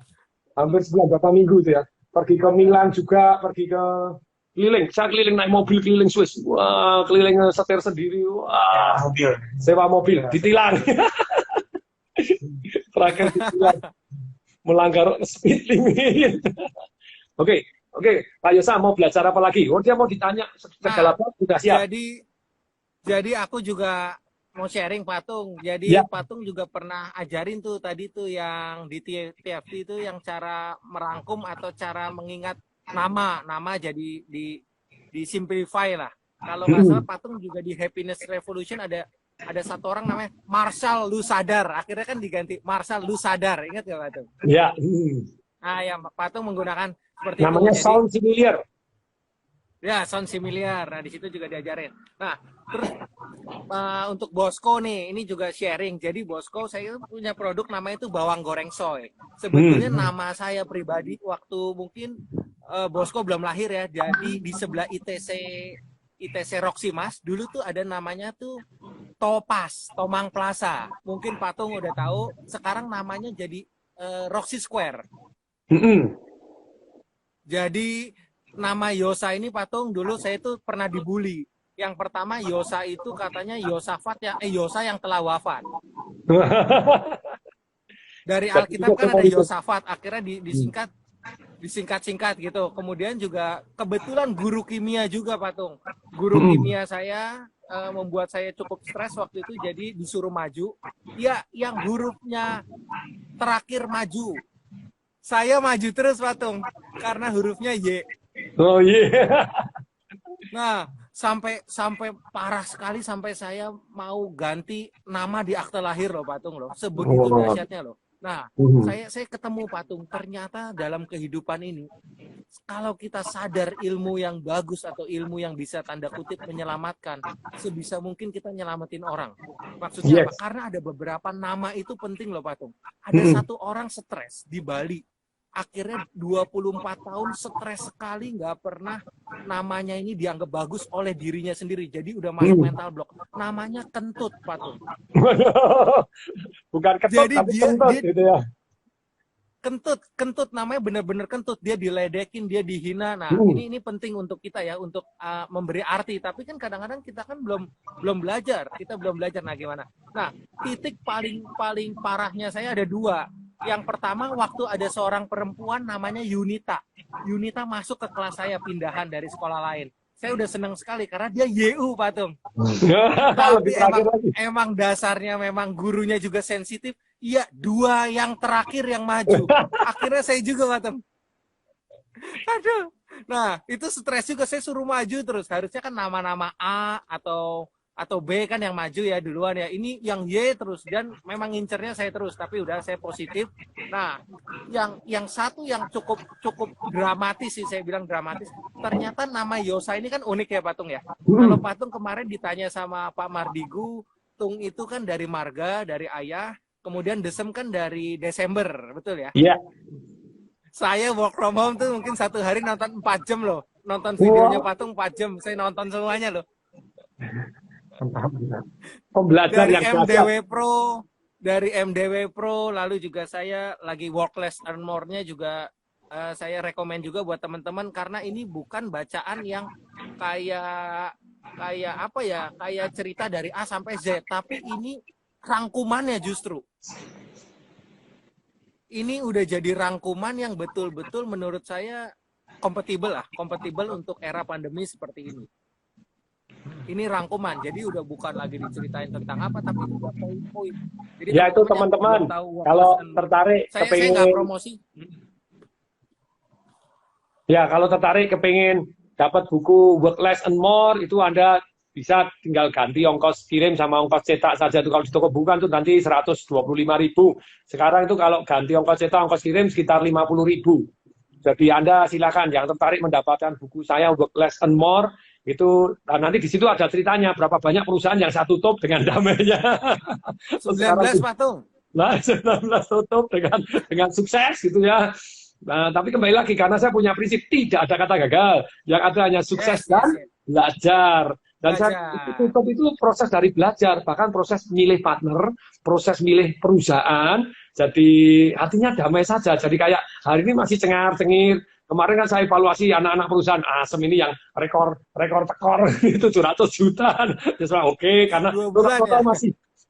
Hampir sebulan, berapa minggu itu ya. Pergi ke Milan juga, pergi ke keliling. Saya keliling naik mobil keliling Swiss. Wah, keliling setir sendiri. Wah, Mobil. sewa mobil, ditilang. Terakhir ditilang. Melanggar speed limit. Oke, Pak Yosa mau belajar apa lagi? Oh, dia mau ditanya segala hal, sudah siap. Jadi aku juga mau sharing Patung. Jadi Ya. Patung juga pernah ajarin tuh tadi tuh yang di TFT itu yang cara merangkum atau cara mengingat nama jadi di simplify lah. Kalau nggak salah Patung juga di Happiness Revolution ada satu orang namanya Marshall Lusadar. Akhirnya kan diganti Marshall Lusadar. Ingat nggak Patung? Ya. Nah, ya Patung menggunakan seperti namanya itu. sound familiar. Ya, sound familiar. Nah, di situ juga diajarin. Nah, terus untuk Bosco nih, ini juga sharing. Jadi Bosco, saya punya produk namanya itu bawang goreng soy. Sebetulnya nama saya pribadi waktu mungkin Bosco belum lahir ya. Jadi di sebelah ITC Roxy Mas, dulu tuh ada namanya tuh Topas, Tomang Plaza. Mungkin Patung udah tahu. Sekarang namanya jadi Roxy Square. Jadi nama Yosa ini Patung dulu saya itu pernah dibully. Yang pertama Yosa itu katanya Yosa yang telah wafat. Dari Alkitab kan ada Yosafat, akhirnya disingkat-singkat gitu. Kemudian juga kebetulan guru kimia juga Patung. Guru kimia saya membuat saya cukup stres waktu itu, jadi disuruh maju. Ya, yang hurufnya terakhir maju. Saya maju terus Patung karena hurufnya Y. Oh iya. Nah, sampai parah sekali sampai saya mau ganti nama di akte lahir loh Patung loh. Sebegitu dahsyatnya loh. Nah, saya ketemu Patung, ternyata dalam kehidupan ini kalau kita sadar ilmu yang bagus atau ilmu yang bisa tanda kutip menyelamatkan, sebisa mungkin kita nyelamatin orang. Maksudnya apa? Karena ada beberapa nama itu penting loh Patung. Ada satu orang stres di Bali. Akhirnya 24 tahun stres sekali, nggak pernah namanya ini dianggap bagus oleh dirinya sendiri. Jadi udah masuk mental block. Namanya Kentut, Patung. Bukan ketut, jadi tapi dia gitu ya. Kentut namanya benar-benar kentut. Dia diledekin, dia dihina. Nah, ini penting untuk kita ya, untuk memberi arti. Tapi kan kadang-kadang kita kan belum belajar. Kita belum belajar. Nah, gimana? Nah, titik paling parahnya saya ada dua. Yang pertama, waktu ada seorang perempuan namanya Yunita. Yunita masuk ke kelas saya, pindahan dari sekolah lain. Saya udah senang sekali karena dia YU, Patung. Tapi emang dasarnya memang gurunya juga sensitif. Iya, dua yang terakhir yang maju. Akhirnya saya juga, Patung. Aduh. Nah, itu stres juga. Saya suruh maju terus. Harusnya kan nama-nama A atau B kan yang maju ya duluan ya. Ini yang Y terus, dan memang ngincernya saya terus, tapi udah saya positif. Nah, yang satu yang cukup dramatis sih, saya bilang dramatis. Ternyata nama Yosa ini kan unik ya Patung ya. Kalau Patung kemarin ditanya sama Pak Mardigu, Tung itu kan dari marga, dari ayah, kemudian Desem kan dari Desember, betul ya? Iya. Saya work from home tuh mungkin satu hari nonton 4 jam loh. Nonton videonya Patung 4 jam, saya nonton semuanya loh. Pembelajar dari yang dari MDW Pro, lalu juga saya lagi work less earn more-nya juga saya rekomen juga buat teman-teman, karena ini bukan bacaan yang kayak apa ya, kayak cerita dari A sampai Z, tapi ini rangkumannya justru. Ini udah jadi rangkuman yang betul-betul menurut saya kompatibel untuk era pandemi seperti ini. ini rangkuman. Jadi udah bukan lagi diceritain tentang apa, tapi udah poin-poin. Jadi Ya itu teman-teman, kalau tertarik saya nggak promosi. Ya, kalau tertarik kepingin dapat buku Work Less and More, itu Anda bisa tinggal ganti ongkos kirim sama ongkos cetak saja. Itu kalau di toko buku kan itu nanti 125.000. Sekarang itu kalau ganti ongkos cetak, ongkos kirim sekitar 50.000. Jadi Anda silakan yang tertarik mendapatkan buku saya Work Less and More, itu nanti di situ ada ceritanya berapa banyak perusahaan yang saya tutup dengan damainya. 19 Patung. Nah, 19 tutup dengan sukses gitu ya. Nah, tapi kembali lagi karena saya punya prinsip tidak ada kata gagal, yang ada hanya sukses dan belajar. Dan saya tutup itu proses dari belajar, bahkan proses milih partner, proses milih perusahaan. Jadi hatinya damai saja. Jadi kayak hari ini masih cengar-cengir. Kemarin kan saya evaluasi anak-anak perusahaan Asem ini yang rekor tekor itu 700 juta. Jadi oke, karena total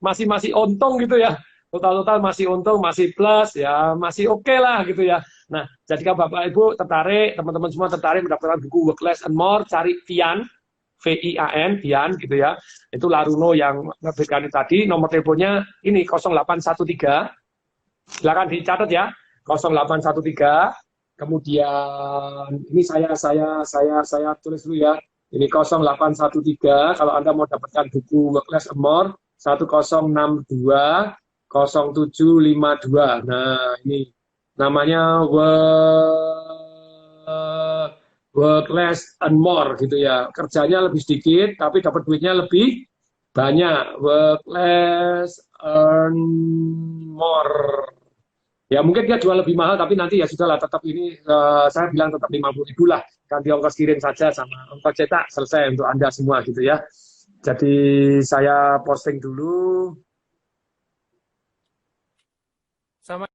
masih untung gitu ya. Total masih untung, masih plus, ya masih oke lah gitu ya. Nah, jadi kalau Bapak Ibu tertarik, teman-teman semua tertarik mendapatkan buku Work Less and More, cari Vian, VIAN, Vian gitu ya. Itu Laruno yang menerbitkan tadi, nomor teleponnya ini 0813, silakan dicatat ya, 0813, kemudian ini saya tulis dulu ya, ini 0813, kalau Anda mau dapatkan buku Work Less and More, 1062 0752. Nah, ini namanya Work Less and More gitu ya. Kerjanya lebih sedikit tapi dapat duitnya lebih banyak. Work Less and More. Ya mungkin dia jual lebih mahal tapi nanti ya sudahlah, tetap ini saya bilang tetap 50.000 lah. Ganti ongkos kirim saja sama ongkos cetak, selesai untuk Anda semua gitu ya. Jadi saya posting dulu. Sama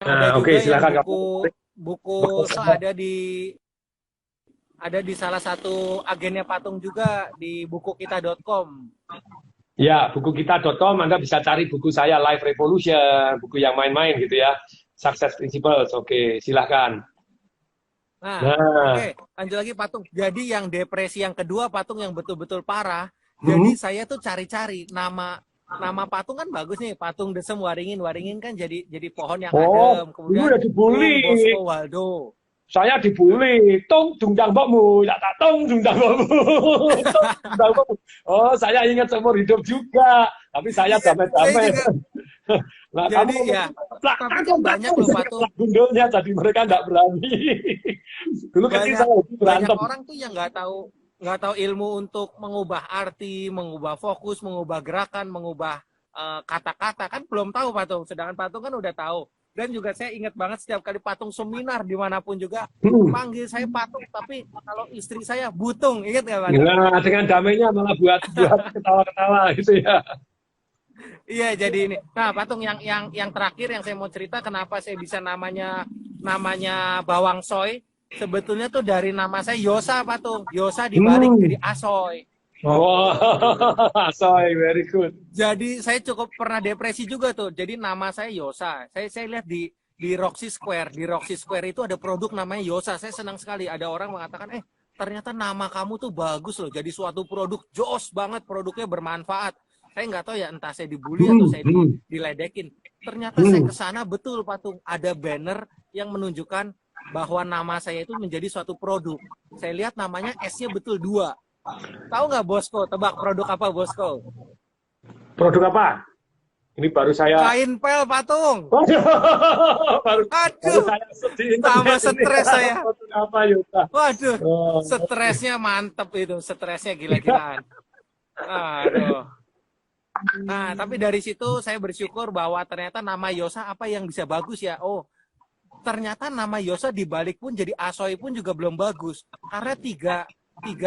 Nah, oke, silakan. Buku ada di salah satu agennya Patung juga di bukukita.com. Ya, bukukita.com Anda bisa cari buku saya Life Revolution, buku yang main-main gitu ya. Success Principles. Oke, silakan. Nah. Oke, lanjut lagi Patung. Jadi yang depresi yang kedua Patung yang betul-betul parah. Jadi saya tuh cari-cari nama Patung kan bagus nih, Patung Desem Waringin kan jadi pohon yang adem. Kemudian udah dibully. Bosco Waldo. Saya dibully, tung dungdang mbokmu, ya tak tung dungdang mbokmu. Oh, saya ingat seumur hidup juga, tapi saya damai-damai. Nah, jadi ya, tapi kan banyak loh Patung. Gundulnya, jadi mereka nggak berani. Dulu kecil saya berantem. Banyak orang tuh yang nggak tahu ilmu untuk mengubah arti, mengubah fokus, mengubah gerakan, mengubah kata-kata, kan belum tahu Patung. Sedangkan Patung kan udah tahu. Dan juga saya ingat banget setiap kali Patung seminar dimanapun juga panggil saya Patung, tapi kalau istri saya Butung, ingat nggak Pak? Nah, dengan damainya malah buat ketawa-ketawa gitu ya. Iya, jadi ini. Nah, Patung yang terakhir yang saya mau cerita kenapa saya bisa namanya Bawang Soy. Sebetulnya tuh dari nama saya Yosa, Patung. Yosa dibalik jadi Asoy. Oh, Asoy, very good. Jadi saya cukup pernah depresi juga tuh. Jadi nama saya Yosa. Saya lihat di Roxy Square. Di Roxy Square itu ada produk namanya Yosa. Saya senang sekali. Ada orang mengatakan, ternyata nama kamu tuh bagus loh. Jadi suatu produk jos banget. Produknya bermanfaat. Saya nggak tahu ya, entah saya dibully atau saya diledekin. Ternyata saya kesana betul Patung. Ada banner yang menunjukkan bahwa nama saya itu menjadi suatu produk. Saya lihat namanya S-nya betul 2. Tahu nggak Bosco? Tebak produk apa Bosco? Produk apa? Ini baru saya. Kain pel Patung. baru saya tambah stres saya. Apa, Yuta? Waduh, stresnya mantep itu, stresnya gila-gilaan. Aduh. Nah, tapi dari situ saya bersyukur bahwa ternyata nama Yosa apa yang bisa bagus ya. Oh, ternyata nama Yosa dibalik pun jadi Asoy pun juga belum bagus. Karena tiga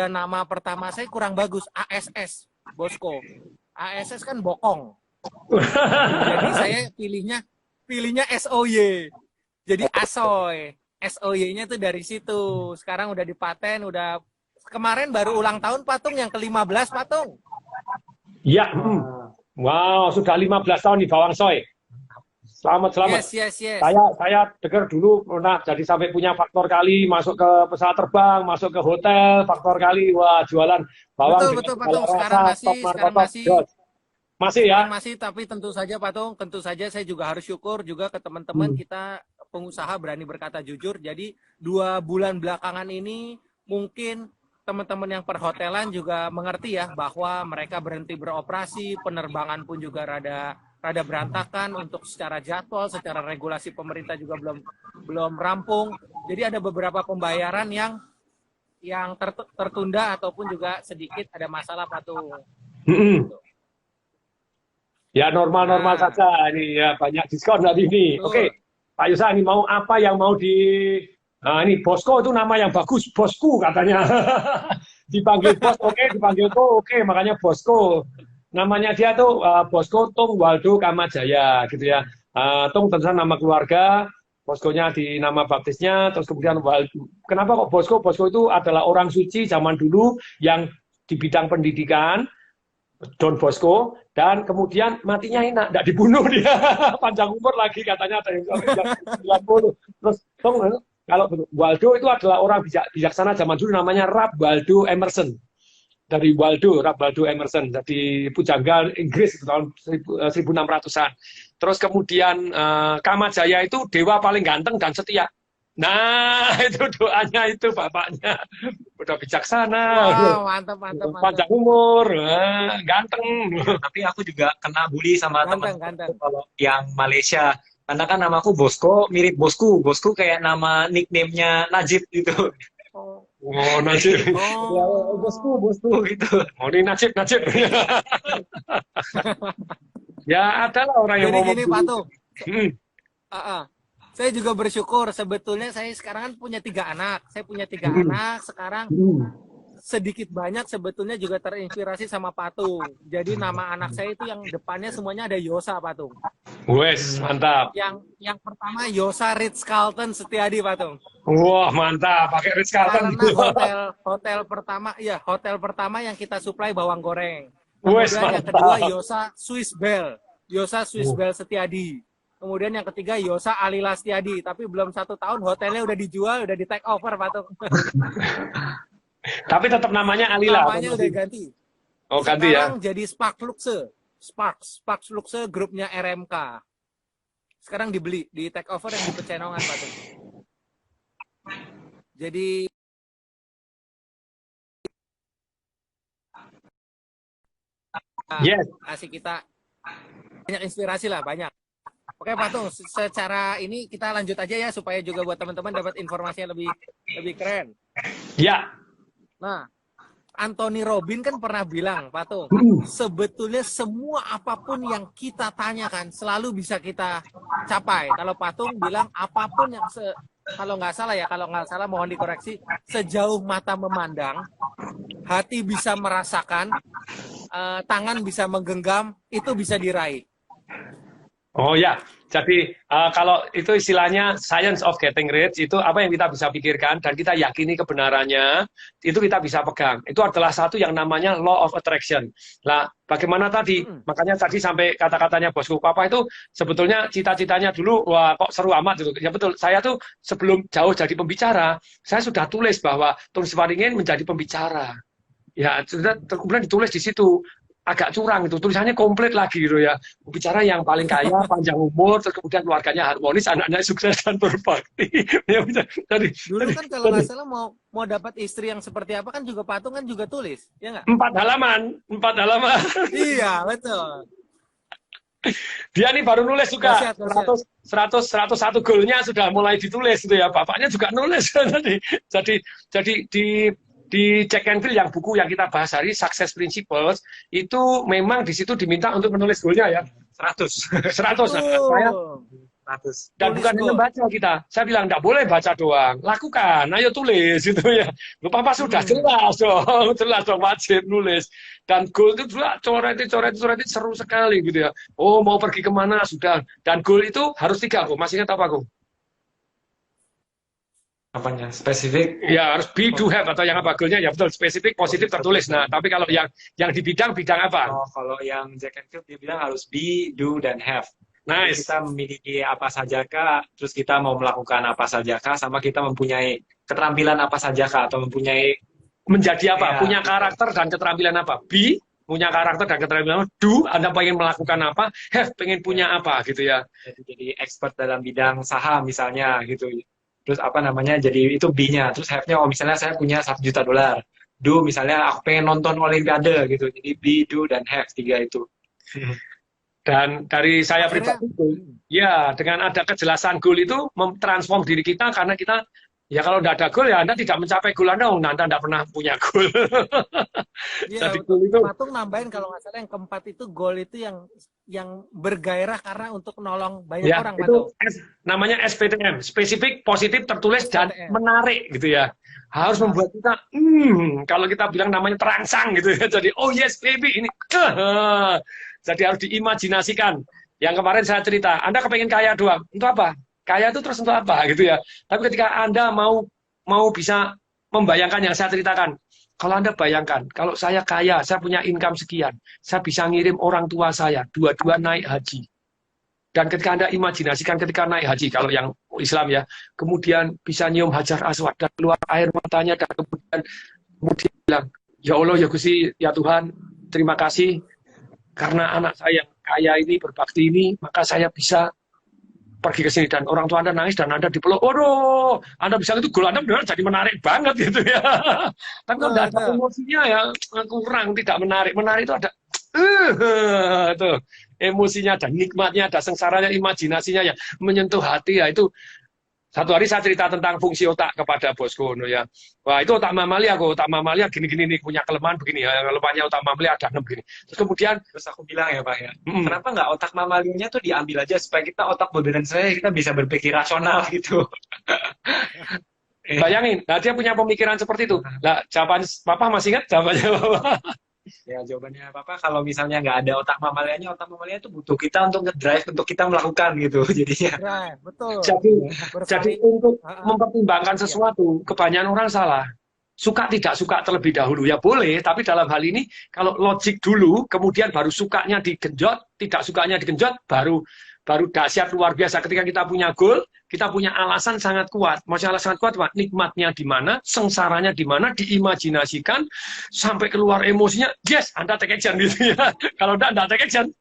nama pertama saya kurang bagus. ASS, Bosco. ASS kan bokong. Jadi saya pilihnya SOY. Jadi Asoy. SOY-nya tuh dari situ. Sekarang udah dipaten, udah kemarin baru ulang tahun Patung yang ke-15 Patung. Ya. Wow, sudah 15 tahun di Bawang Soy. Selamat, selamat. Yes. Saya dengar dulu pernah jadi sampai punya faktor kali, masuk ke pesawat terbang, masuk ke hotel, faktor kali, wah jualan bawang dengan Betul, segala Patung. rasa, top Sekarang markotop, masih. jos. Masih ya? Sekarang masih, tapi tentu saja Patung, tentu saja saya juga harus syukur juga ke teman-teman kita pengusaha berani berkata jujur. Jadi 2 bulan belakangan ini mungkin teman-teman yang perhotelan juga mengerti ya bahwa mereka berhenti beroperasi, penerbangan pun juga rada berantakan untuk secara jadwal, secara regulasi pemerintah juga belum rampung. Jadi ada beberapa pembayaran yang tertunda ataupun juga sedikit ada masalah Patung. Ya normal-normal saja ini ya, banyak diskon hari ini. Oke, Pak Yusa ini mau apa yang mau Nah ini Bosco itu nama yang bagus, Bosku katanya. Dipanggil bos oke, dipanggil oke, makanya Bosco. Namanya dia tuh Bosco Tung Waldo Kamajaya gitu ya. Tung tentu nama keluarga, Bosco-nya di nama baptisnya, terus kemudian kenapa kok Bosco? Bosco itu adalah orang suci zaman dulu yang di bidang pendidikan, Don Bosco, dan kemudian matinya enak, tidak dibunuh dia, panjang umur lagi katanya ada yang 90. Terus kalau Waldo itu adalah orang bijaksana zaman dulu namanya Ralph Waldo Emerson. Dari Ralph Waldo Emerson, jadi pujangga Inggris tahun 1600-an. Terus kemudian Kamajaya itu dewa paling ganteng dan setia. Nah, itu doanya itu bapaknya. Udah bijaksana. Wow, mantap. Panjang umur, ganteng. Tapi aku juga kena bully sama teman kalau yang Malaysia. Karena kan namaku Bosco, mirip Bosku. Bosku kayak nama nickname-nya Najib gitu. Oh, Najib. Ya, Bosku gitu. Oh, ini Najib. Ya, adalah orang yang mau gini, Patung. Saya juga bersyukur. Sebetulnya saya sekarang kan punya 3 anak. Saya punya 3 anak sekarang. Sedikit banyak sebetulnya juga terinspirasi sama Patung. Jadi nama anak saya itu yang depannya semuanya ada Yosa, Patung. Wes, mantap. Yang pertama Yosa Ritz Carlton Setiadi, Patung. Wah, mantap. Pakai Ritz Carlton. Karena hotel pertama yang kita suplai bawang goreng. Wes, Kemudian yang kedua Yosa Swiss Bell Setiadi. Kemudian yang ketiga Yosa Alila Setiadi. Tapi belum 1 tahun hotelnya udah dijual, udah di take over, Patung. Tapi tetap namanya Alila. Namanya udah ganti. Oh, ganti ya. Sekarang jadi Sparks Luxe grupnya RMK. Sekarang dibeli, di take over yang di Pecenongan, Patung. Jadi kasih kita banyak inspirasi lah, banyak. Oke, Patung, secara ini kita lanjut aja ya supaya juga buat teman-teman dapat informasi yang lebih keren. Ya. Nah, Anthony Robin kan pernah bilang, Patung, sebetulnya semua apapun yang kita tanyakan selalu bisa kita capai. Kalau Patung bilang apapun yang kalau nggak salah mohon dikoreksi, sejauh mata memandang, hati bisa merasakan, tangan bisa menggenggam, itu bisa diraih. Oh ya, jadi kalau itu istilahnya science of getting rich, itu apa yang kita bisa pikirkan dan kita yakini kebenarannya, itu kita bisa pegang. Itu adalah satu yang namanya law of attraction. Nah, bagaimana tadi? Makanya tadi sampai kata-katanya Bosku Papa itu sebetulnya cita-citanya dulu, wah kok seru amat gitu. Ya betul, saya tuh sebelum jauh jadi pembicara, saya sudah tulis bahwa Tony Swaringin menjadi pembicara. Ya, kemudian ditulis di situ. Agak curang itu, tulisannya komplit lagi gitu ya. Bicara yang paling kaya, panjang umur, terus kemudian keluarganya harmonis, anaknya sukses dan berbakti. Ya, dulu kan kalau nggak salah mau dapat istri yang seperti apa kan juga Patung kan juga tulis, ya nggak? 4 halaman. Iya, betul. Dia nih baru nulis juga. 101 goalnya sudah mulai ditulis gitu ya. Bapaknya juga nulis. Jadi di Jack Canfield yang buku yang kita bahas hari Success Principles itu memang di situ diminta untuk menulis goalnya ya 100. Saya 100. Dan bukan hanya baca kita. Saya bilang enggak boleh baca doang, lakukan, ayo tulis gitu ya. Lu Papa sudah jelas dong wajib nulis. Dan goal itu juga coret seru sekali gitu ya. Oh mau pergi kemana sudah. Dan goal itu harus 3 kok. Masih ingat apa kok? Apanya? Spesifik? Ya harus be, do, have atau yang apa goalnya ya betul spesifik, positif tertulis. Nah tapi kalau yang di bidang apa? Oh kalau yang Jack Canfield dia bilang harus be, do dan have. Jadi Nice. kita memiliki apa sajakah, terus kita mau melakukan apa sajakah, sama kita mempunyai keterampilan apa sajakah, atau mempunyai Menjadi apa? ya Punya gitu. karakter dan keterampilan apa? Be, punya karakter dan keterampilan apa? Do, Anda pengen melakukan apa? Have, pengen Ya, punya apa gitu ya. jadi expert dalam bidang saham misalnya gitu. Terus apa namanya? Jadi itu B-nya. Terus have-nya, oh misalnya saya punya 1 juta dolar. Do misalnya aku pengen nonton Olimpiade gitu. Jadi B, do dan have, tiga itu. Dan dari saya Akhirnya, pribadi, ya dengan ada kejelasan goal itu mentransform diri kita karena kita ya kalau tidak ada goal ya Anda tidak mencapai goal Anda, Anda tidak pernah punya goal. iya Jadi betul. goal itu Patung nambahin kalau nggak salah yang keempat itu goal itu yang bergairah karena untuk nolong banyak ya orang, itu Patung. namanya SPTM, spesifik, positif, tertulis dan SPTM. menarik gitu ya. Harus Menarik. membuat kita, kalau kita bilang namanya terangsang gitu ya. Jadi oh yes baby ini, jadi harus diimajinasikan. Yang kemarin saya cerita, Anda kepengen kaya doang, untuk apa? Kaya itu terus untuk apa gitu ya. Tapi ketika Anda mau bisa membayangkan yang saya ceritakan, kalau Anda bayangkan, kalau saya kaya, saya punya income sekian, saya bisa ngirim orang tua saya, dua-dua naik haji. Dan ketika Anda imajinasikan ketika naik haji, kalau yang Islam ya, kemudian bisa nyium hajar aswad dan keluar air matanya, dan kemudian bilang, ya Allah, ya Gusti, ya Tuhan, terima kasih, karena anak saya yang kaya ini, berbakti ini, maka saya bisa pergi ke sini dan orang tua Anda nangis dan Anda dipeluk. Waduh, Anda bisa itu goal Anda benar jadi menarik banget gitu ya. Tapi kalau tidak ada emosinya ya kurang, tidak menarik. Menarik itu ada tuh emosinya, ada nikmatnya, ada sengsaranya, imajinasinya ya menyentuh hati ya itu. Satu hari saya cerita tentang fungsi otak kepada bosku, no ya. Wah itu otak mamalia kok, otak mamalia gini-gini nih punya kelemahan begini ya, kelemahannya otak mamalia ada 6 begini. Terus kemudian, Terus aku bilang ya Pak ya, kenapa nggak otak mamalianya tuh diambil aja supaya kita otak modern saya kita bisa berpikir rasional gitu. bayangin, nah dia punya pemikiran seperti itu. Nah jawaban Papa masih ingat jawabannya Papa? Ya jawabannya apa kalau misalnya nggak ada otak mamalia itu butuh kita untuk ngedrive untuk kita melakukan gitu jadinya. Right, betul. Jadi untuk mempertimbangkan sesuatu, kebanyakan orang salah. Suka tidak suka terlebih dahulu ya boleh, tapi dalam hal ini kalau logik dulu, kemudian baru sukanya digenjot, tidak sukanya digenjot, baru dahsyat luar biasa. Ketika kita punya goal, kita punya alasan sangat kuat. Maksudnya alasan sangat kuat, nikmatnya di mana, sengsaranya di mana, diimajinasikan sampai keluar emosinya. Yes, Anda take action gitu ya. Kalau enggak take action.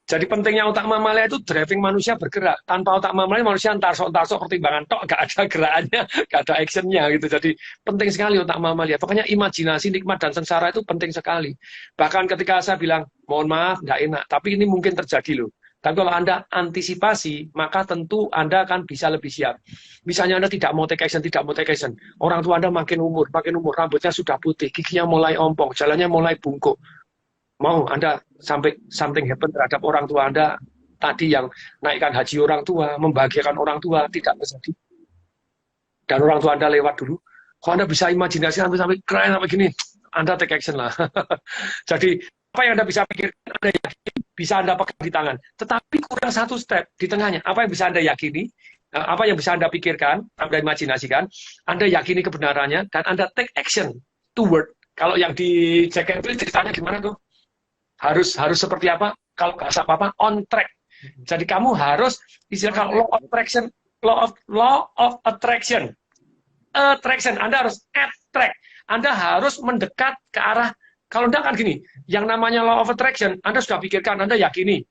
Jadi pentingnya otak mamalia itu driving manusia bergerak. Tanpa otak mamalia manusia entar-sok pertimbangan tok, gak ada gerakannya, gak ada actionnya gitu. Jadi penting sekali otak mamalia. Pokoknya imajinasi, nikmat dan sengsara itu penting sekali. Bahkan ketika saya bilang, mohon maaf, gak enak, tapi ini mungkin terjadi loh. Tapi kalau Anda antisipasi, maka tentu Anda akan bisa lebih siap. Misalnya Anda tidak mau take action, orang tua Anda makin umur, rambutnya sudah putih, giginya mulai ompong, jalannya mulai bungkuk. Mau Anda sampai something happen terhadap orang tua Anda tadi yang naikkan haji orang tua, membahagiakan orang tua, tidak terjadi. Dan orang tua Anda lewat dulu. Kalau Anda bisa imajinasi sampai keren sampai gini, Anda take action lah. Jadi apa yang Anda bisa pikirkan, Anda yakin, bisa Anda pegang di tangan. Tetapi kurang satu step di tengahnya. Apa yang bisa Anda yakini, apa yang bisa Anda pikirkan, Anda imajinasikan, Anda yakini kebenarannya, dan Anda take action toward. Kalau yang di Jack and Jill ceritanya gimana tuh? Harus seperti apa? Kalau nggak usah apa-apa, on track. Jadi kamu harus istilah law of attraction, law of attraction. Attraction, Anda harus attract. Anda harus mendekat ke arah. Kalau enggak kan gini, yang namanya law of attraction, Anda sudah pikirkan, Anda yakini.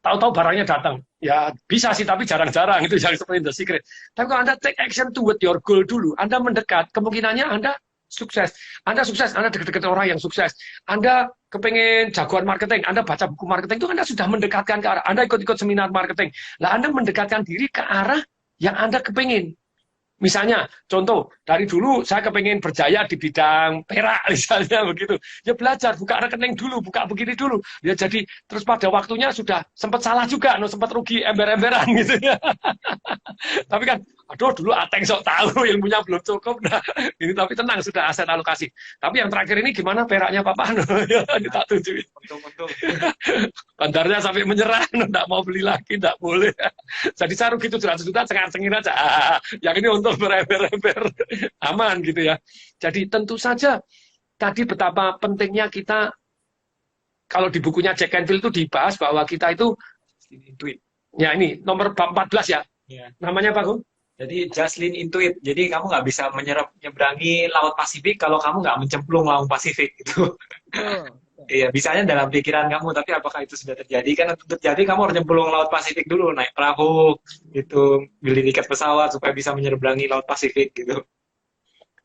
Tahu-tahu barangnya datang. Ya bisa sih, tapi jarang-jarang itu yang seperti The Secret. Tapi kalau Anda take action toward your goal dulu, Anda mendekat, kemungkinannya Anda sukses. Anda sukses, Anda dekat-dekat orang yang sukses. Anda kepengen jagoan marketing, Anda baca buku marketing itu Anda sudah mendekatkan ke arah. Anda ikut-ikut seminar marketing. Lah Anda mendekatkan diri ke arah yang Anda kepengen. Misalnya, contoh, dari dulu saya kepengen berjaya di bidang perak, misalnya begitu. Ya belajar, buka rekening dulu, buka begini dulu. Ya jadi, terus pada waktunya sudah sempat salah juga, sempat rugi ember-emberan gitu ya. Tapi kan, aduh dulu ateng sok tahu, ilmunya belum cukup. Nah, ini tapi tenang, sudah aset alokasi. Tapi yang terakhir ini gimana peraknya Papa? Ya, tak tunjukin. Untung. Bandarnya sampai menyerah, enggak mau beli lagi, enggak boleh. Jadi saya rugi 700 juta, cengar-cengir aja. Yang ini untuk berember-ember, aman gitu ya. Jadi tentu saja, tadi betapa pentingnya kita kalau di bukunya Jack Canfield itu dibahas bahwa kita itu intuit. Ya ini nomor 14 ya. Ya. Namanya apa, Gung? Jadi just lean into it. Jadi kamu nggak bisa menyeberangi Laut Pasifik kalau kamu nggak mencemplung Laut Pasifik gitu. Iya, bisanya dalam pikiran kamu, tapi apakah itu sudah terjadi? Kan untuk terjadi kamu harus nyemplung Laut Pasifik dulu, naik perahu, gitu, beli tiket pesawat supaya bisa menyeberangi Laut Pasifik gitu.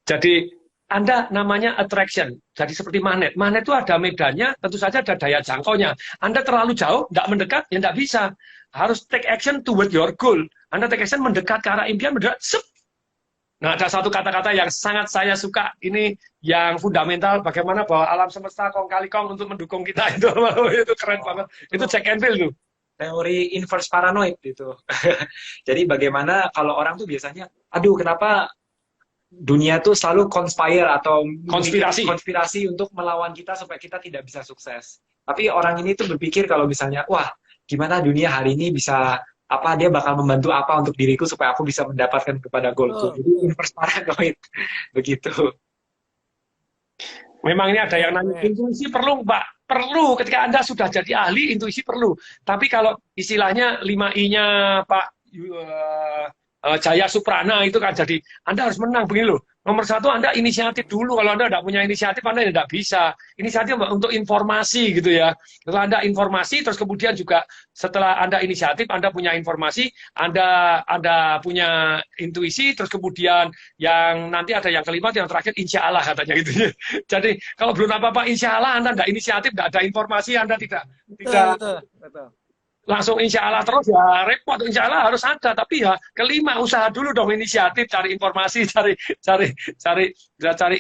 Jadi Anda namanya attraction. Jadi seperti magnet. Magnet itu ada medannya, tentu saja ada daya jangkaunya. Anda terlalu jauh, nggak mendekat, ya nggak bisa. Harus take action toward your goal. Anda take action mendekat ke arah impian, mendekat, sep. Nah, ada satu kata-kata yang sangat saya suka. Ini yang fundamental, bagaimana bahwa alam semesta kong kali kong untuk mendukung kita. Itu keren banget. Itu Jack Canfield tuh. Teori inverse paranoid gitu. Jadi bagaimana kalau orang tuh biasanya, aduh kenapa dunia tuh selalu conspire atau konspirasi untuk melawan kita supaya kita tidak bisa sukses. Tapi orang ini tuh berpikir kalau misalnya, wah, gimana dunia hari ini bisa apa, dia bakal membantu apa untuk diriku supaya aku bisa mendapatkan kepada goalku. Jadi inverse paranoid begitu. Memang ini ada yang nanya, intuisi perlu, Pak? Perlu. Ketika Anda sudah jadi ahli, intuisi perlu. Tapi kalau istilahnya 5I-nya Pak Jaya Suprana itu kan, jadi Anda harus menang begini loh. Nomor satu, Anda inisiatif dulu. Kalau Anda tidak punya inisiatif, Anda tidak bisa. Inisiatif untuk informasi gitu ya. Kalau Anda informasi, terus kemudian juga setelah Anda inisiatif, Anda punya informasi, Anda punya intuisi, terus kemudian yang nanti ada yang kelima, yang terakhir insya Allah katanya gitu. Jadi kalau belum apa-apa insya Allah, Anda tidak inisiatif, tidak ada informasi, Anda tidak Betul. langsung insya Allah terus, ya repot. Insya Allah harus ada, tapi ya kelima, usaha dulu dong, inisiatif, cari informasi, cari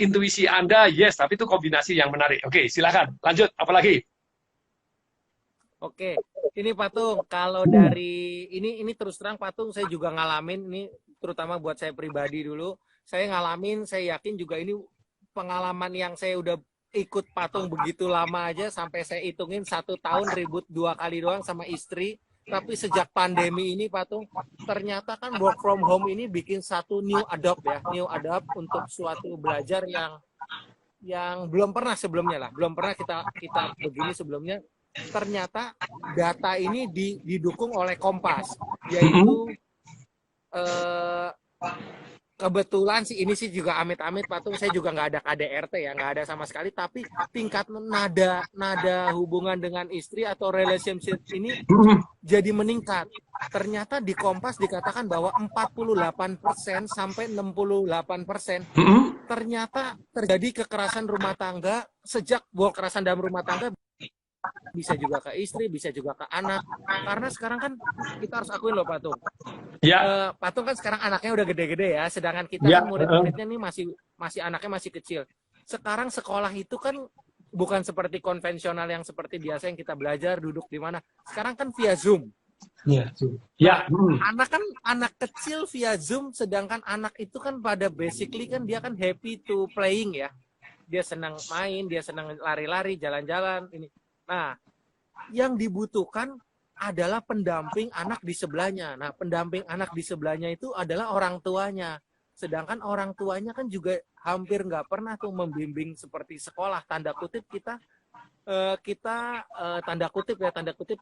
intuisi Anda, yes, tapi itu kombinasi yang menarik. Oke, silakan lanjut, apalagi? Oke, ini Patung, kalau dari ini terus terang Patung, saya juga ngalamin ini, terutama buat saya pribadi dulu, saya ngalamin, saya yakin juga ini pengalaman yang saya udah ikut Patung begitu lama aja, sampai saya hitungin 1 tahun ribut 2 kali doang sama istri. Tapi sejak pandemi ini Patung, ternyata kan work from home ini bikin satu new adopt untuk suatu belajar yang belum pernah sebelumnya lah, belum pernah kita begini sebelumnya. Ternyata data ini didukung oleh Kompas, yaitu kebetulan sih ini sih juga amit-amit Patung, saya juga nggak ada KDRT ya, nggak ada sama sekali, tapi tingkat nada hubungan dengan istri atau relationship ini jadi meningkat. Ternyata di Kompas dikatakan bahwa 48% sampai 68% ternyata terjadi kekerasan rumah tangga sejak kekerasan dalam rumah tangga, bisa juga ke istri, bisa juga ke anak. Karena sekarang kan kita harus akuin loh Patung. Ya. Patung kan sekarang anaknya udah gede-gede ya, sedangkan kita kan murid-muridnya nih masih anaknya masih kecil. Sekarang sekolah itu kan bukan seperti konvensional yang seperti biasa yang kita belajar duduk di mana. Sekarang kan via Zoom. Iya, Zoom. Ya. Anak kecil via Zoom, sedangkan anak itu kan pada basically kan dia kan happy to playing ya. Dia senang main, dia senang lari-lari, jalan-jalan ini. Nah, yang dibutuhkan adalah pendamping anak di sebelahnya. Nah, pendamping anak di sebelahnya itu adalah orang tuanya. Sedangkan orang tuanya kan juga hampir nggak pernah tuh membimbing seperti sekolah. Tanda kutip kita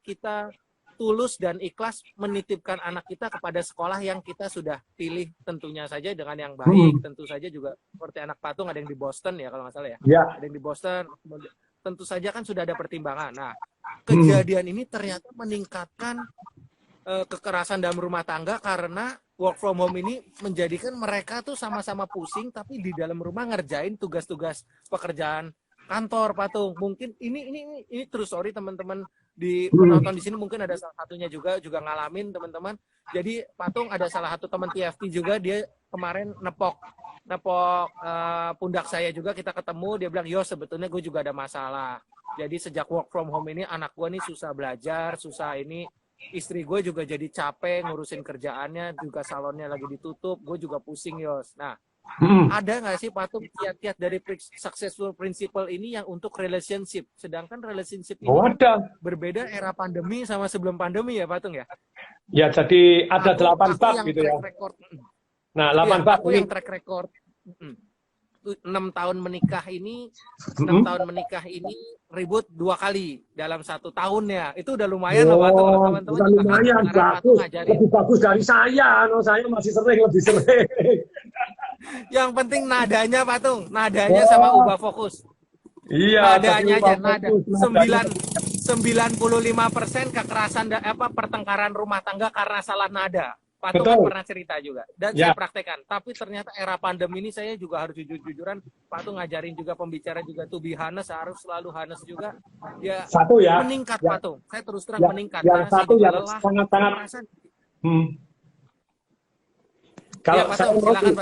kita tulus dan ikhlas menitipkan anak kita kepada sekolah yang kita sudah pilih, tentunya saja dengan yang baik. Tentu saja juga seperti anak Patung ada yang di Boston ya kalau nggak salah ya. Ada yang di Boston. Tentu saja kan sudah ada pertimbangan. Nah, kejadian ini ternyata meningkatkan kekerasan dalam rumah tangga karena work from home ini menjadikan mereka tuh sama-sama pusing, tapi di dalam rumah ngerjain tugas-tugas pekerjaan kantor Patung. Mungkin ini true story teman-teman di penonton di sini, mungkin ada salah satunya juga ngalamin teman-teman. Jadi Patung ada salah satu teman TFT juga, dia kemarin nepok pundak saya juga, kita ketemu, dia bilang, yo sebetulnya gue juga ada masalah. Jadi sejak work from home ini anak gue nih susah belajar, susah ini, istri gue juga jadi capek ngurusin kerjaannya, juga salonnya lagi ditutup, gue juga pusing Yos. Nah, ada nggak sih Patung kiat-kiat dari successful principle ini yang untuk relationship? Sedangkan relationship ini berbeda era pandemi sama sebelum pandemi ya Patung ya? Ya, jadi ada 8 bab gitu ya. Nah, 8 bab ini yang track record. 6 tahun menikah ini 6 tahun menikah ini ribut 2 kali dalam 1 tahun ya. Itu udah lumayan loh Pak Tung. Teman-teman Bukan juga lumayan, karena Pak Tung bagus. ngajarin. Lebih bagus dari saya. No, saya masih sering, lebih sering. Yang penting nadanya Pak Tung, nadanya sama ubah fokus. Iya, Nadanya aja, nada. fokus, 95% kekerasan pertengkaran rumah tangga karena salah nada. Pak Tung kan Betul. pernah cerita juga dan Ya. saya praktekkan. Tapi ternyata era pandemi ini saya juga harus jujur-jujuran. Pak Tung ngajarin juga pembicara juga to be honest, harus selalu honest juga. Ya, Satu ya. meningkat Ya. Pak Tung. Saya terus terang Ya, meningkat yang karena saya satu juga yang lelah. sangat-sangat. Merasa- Hmm. Ya, Kalau Pak saya Tung, mau silakan Pak Tung.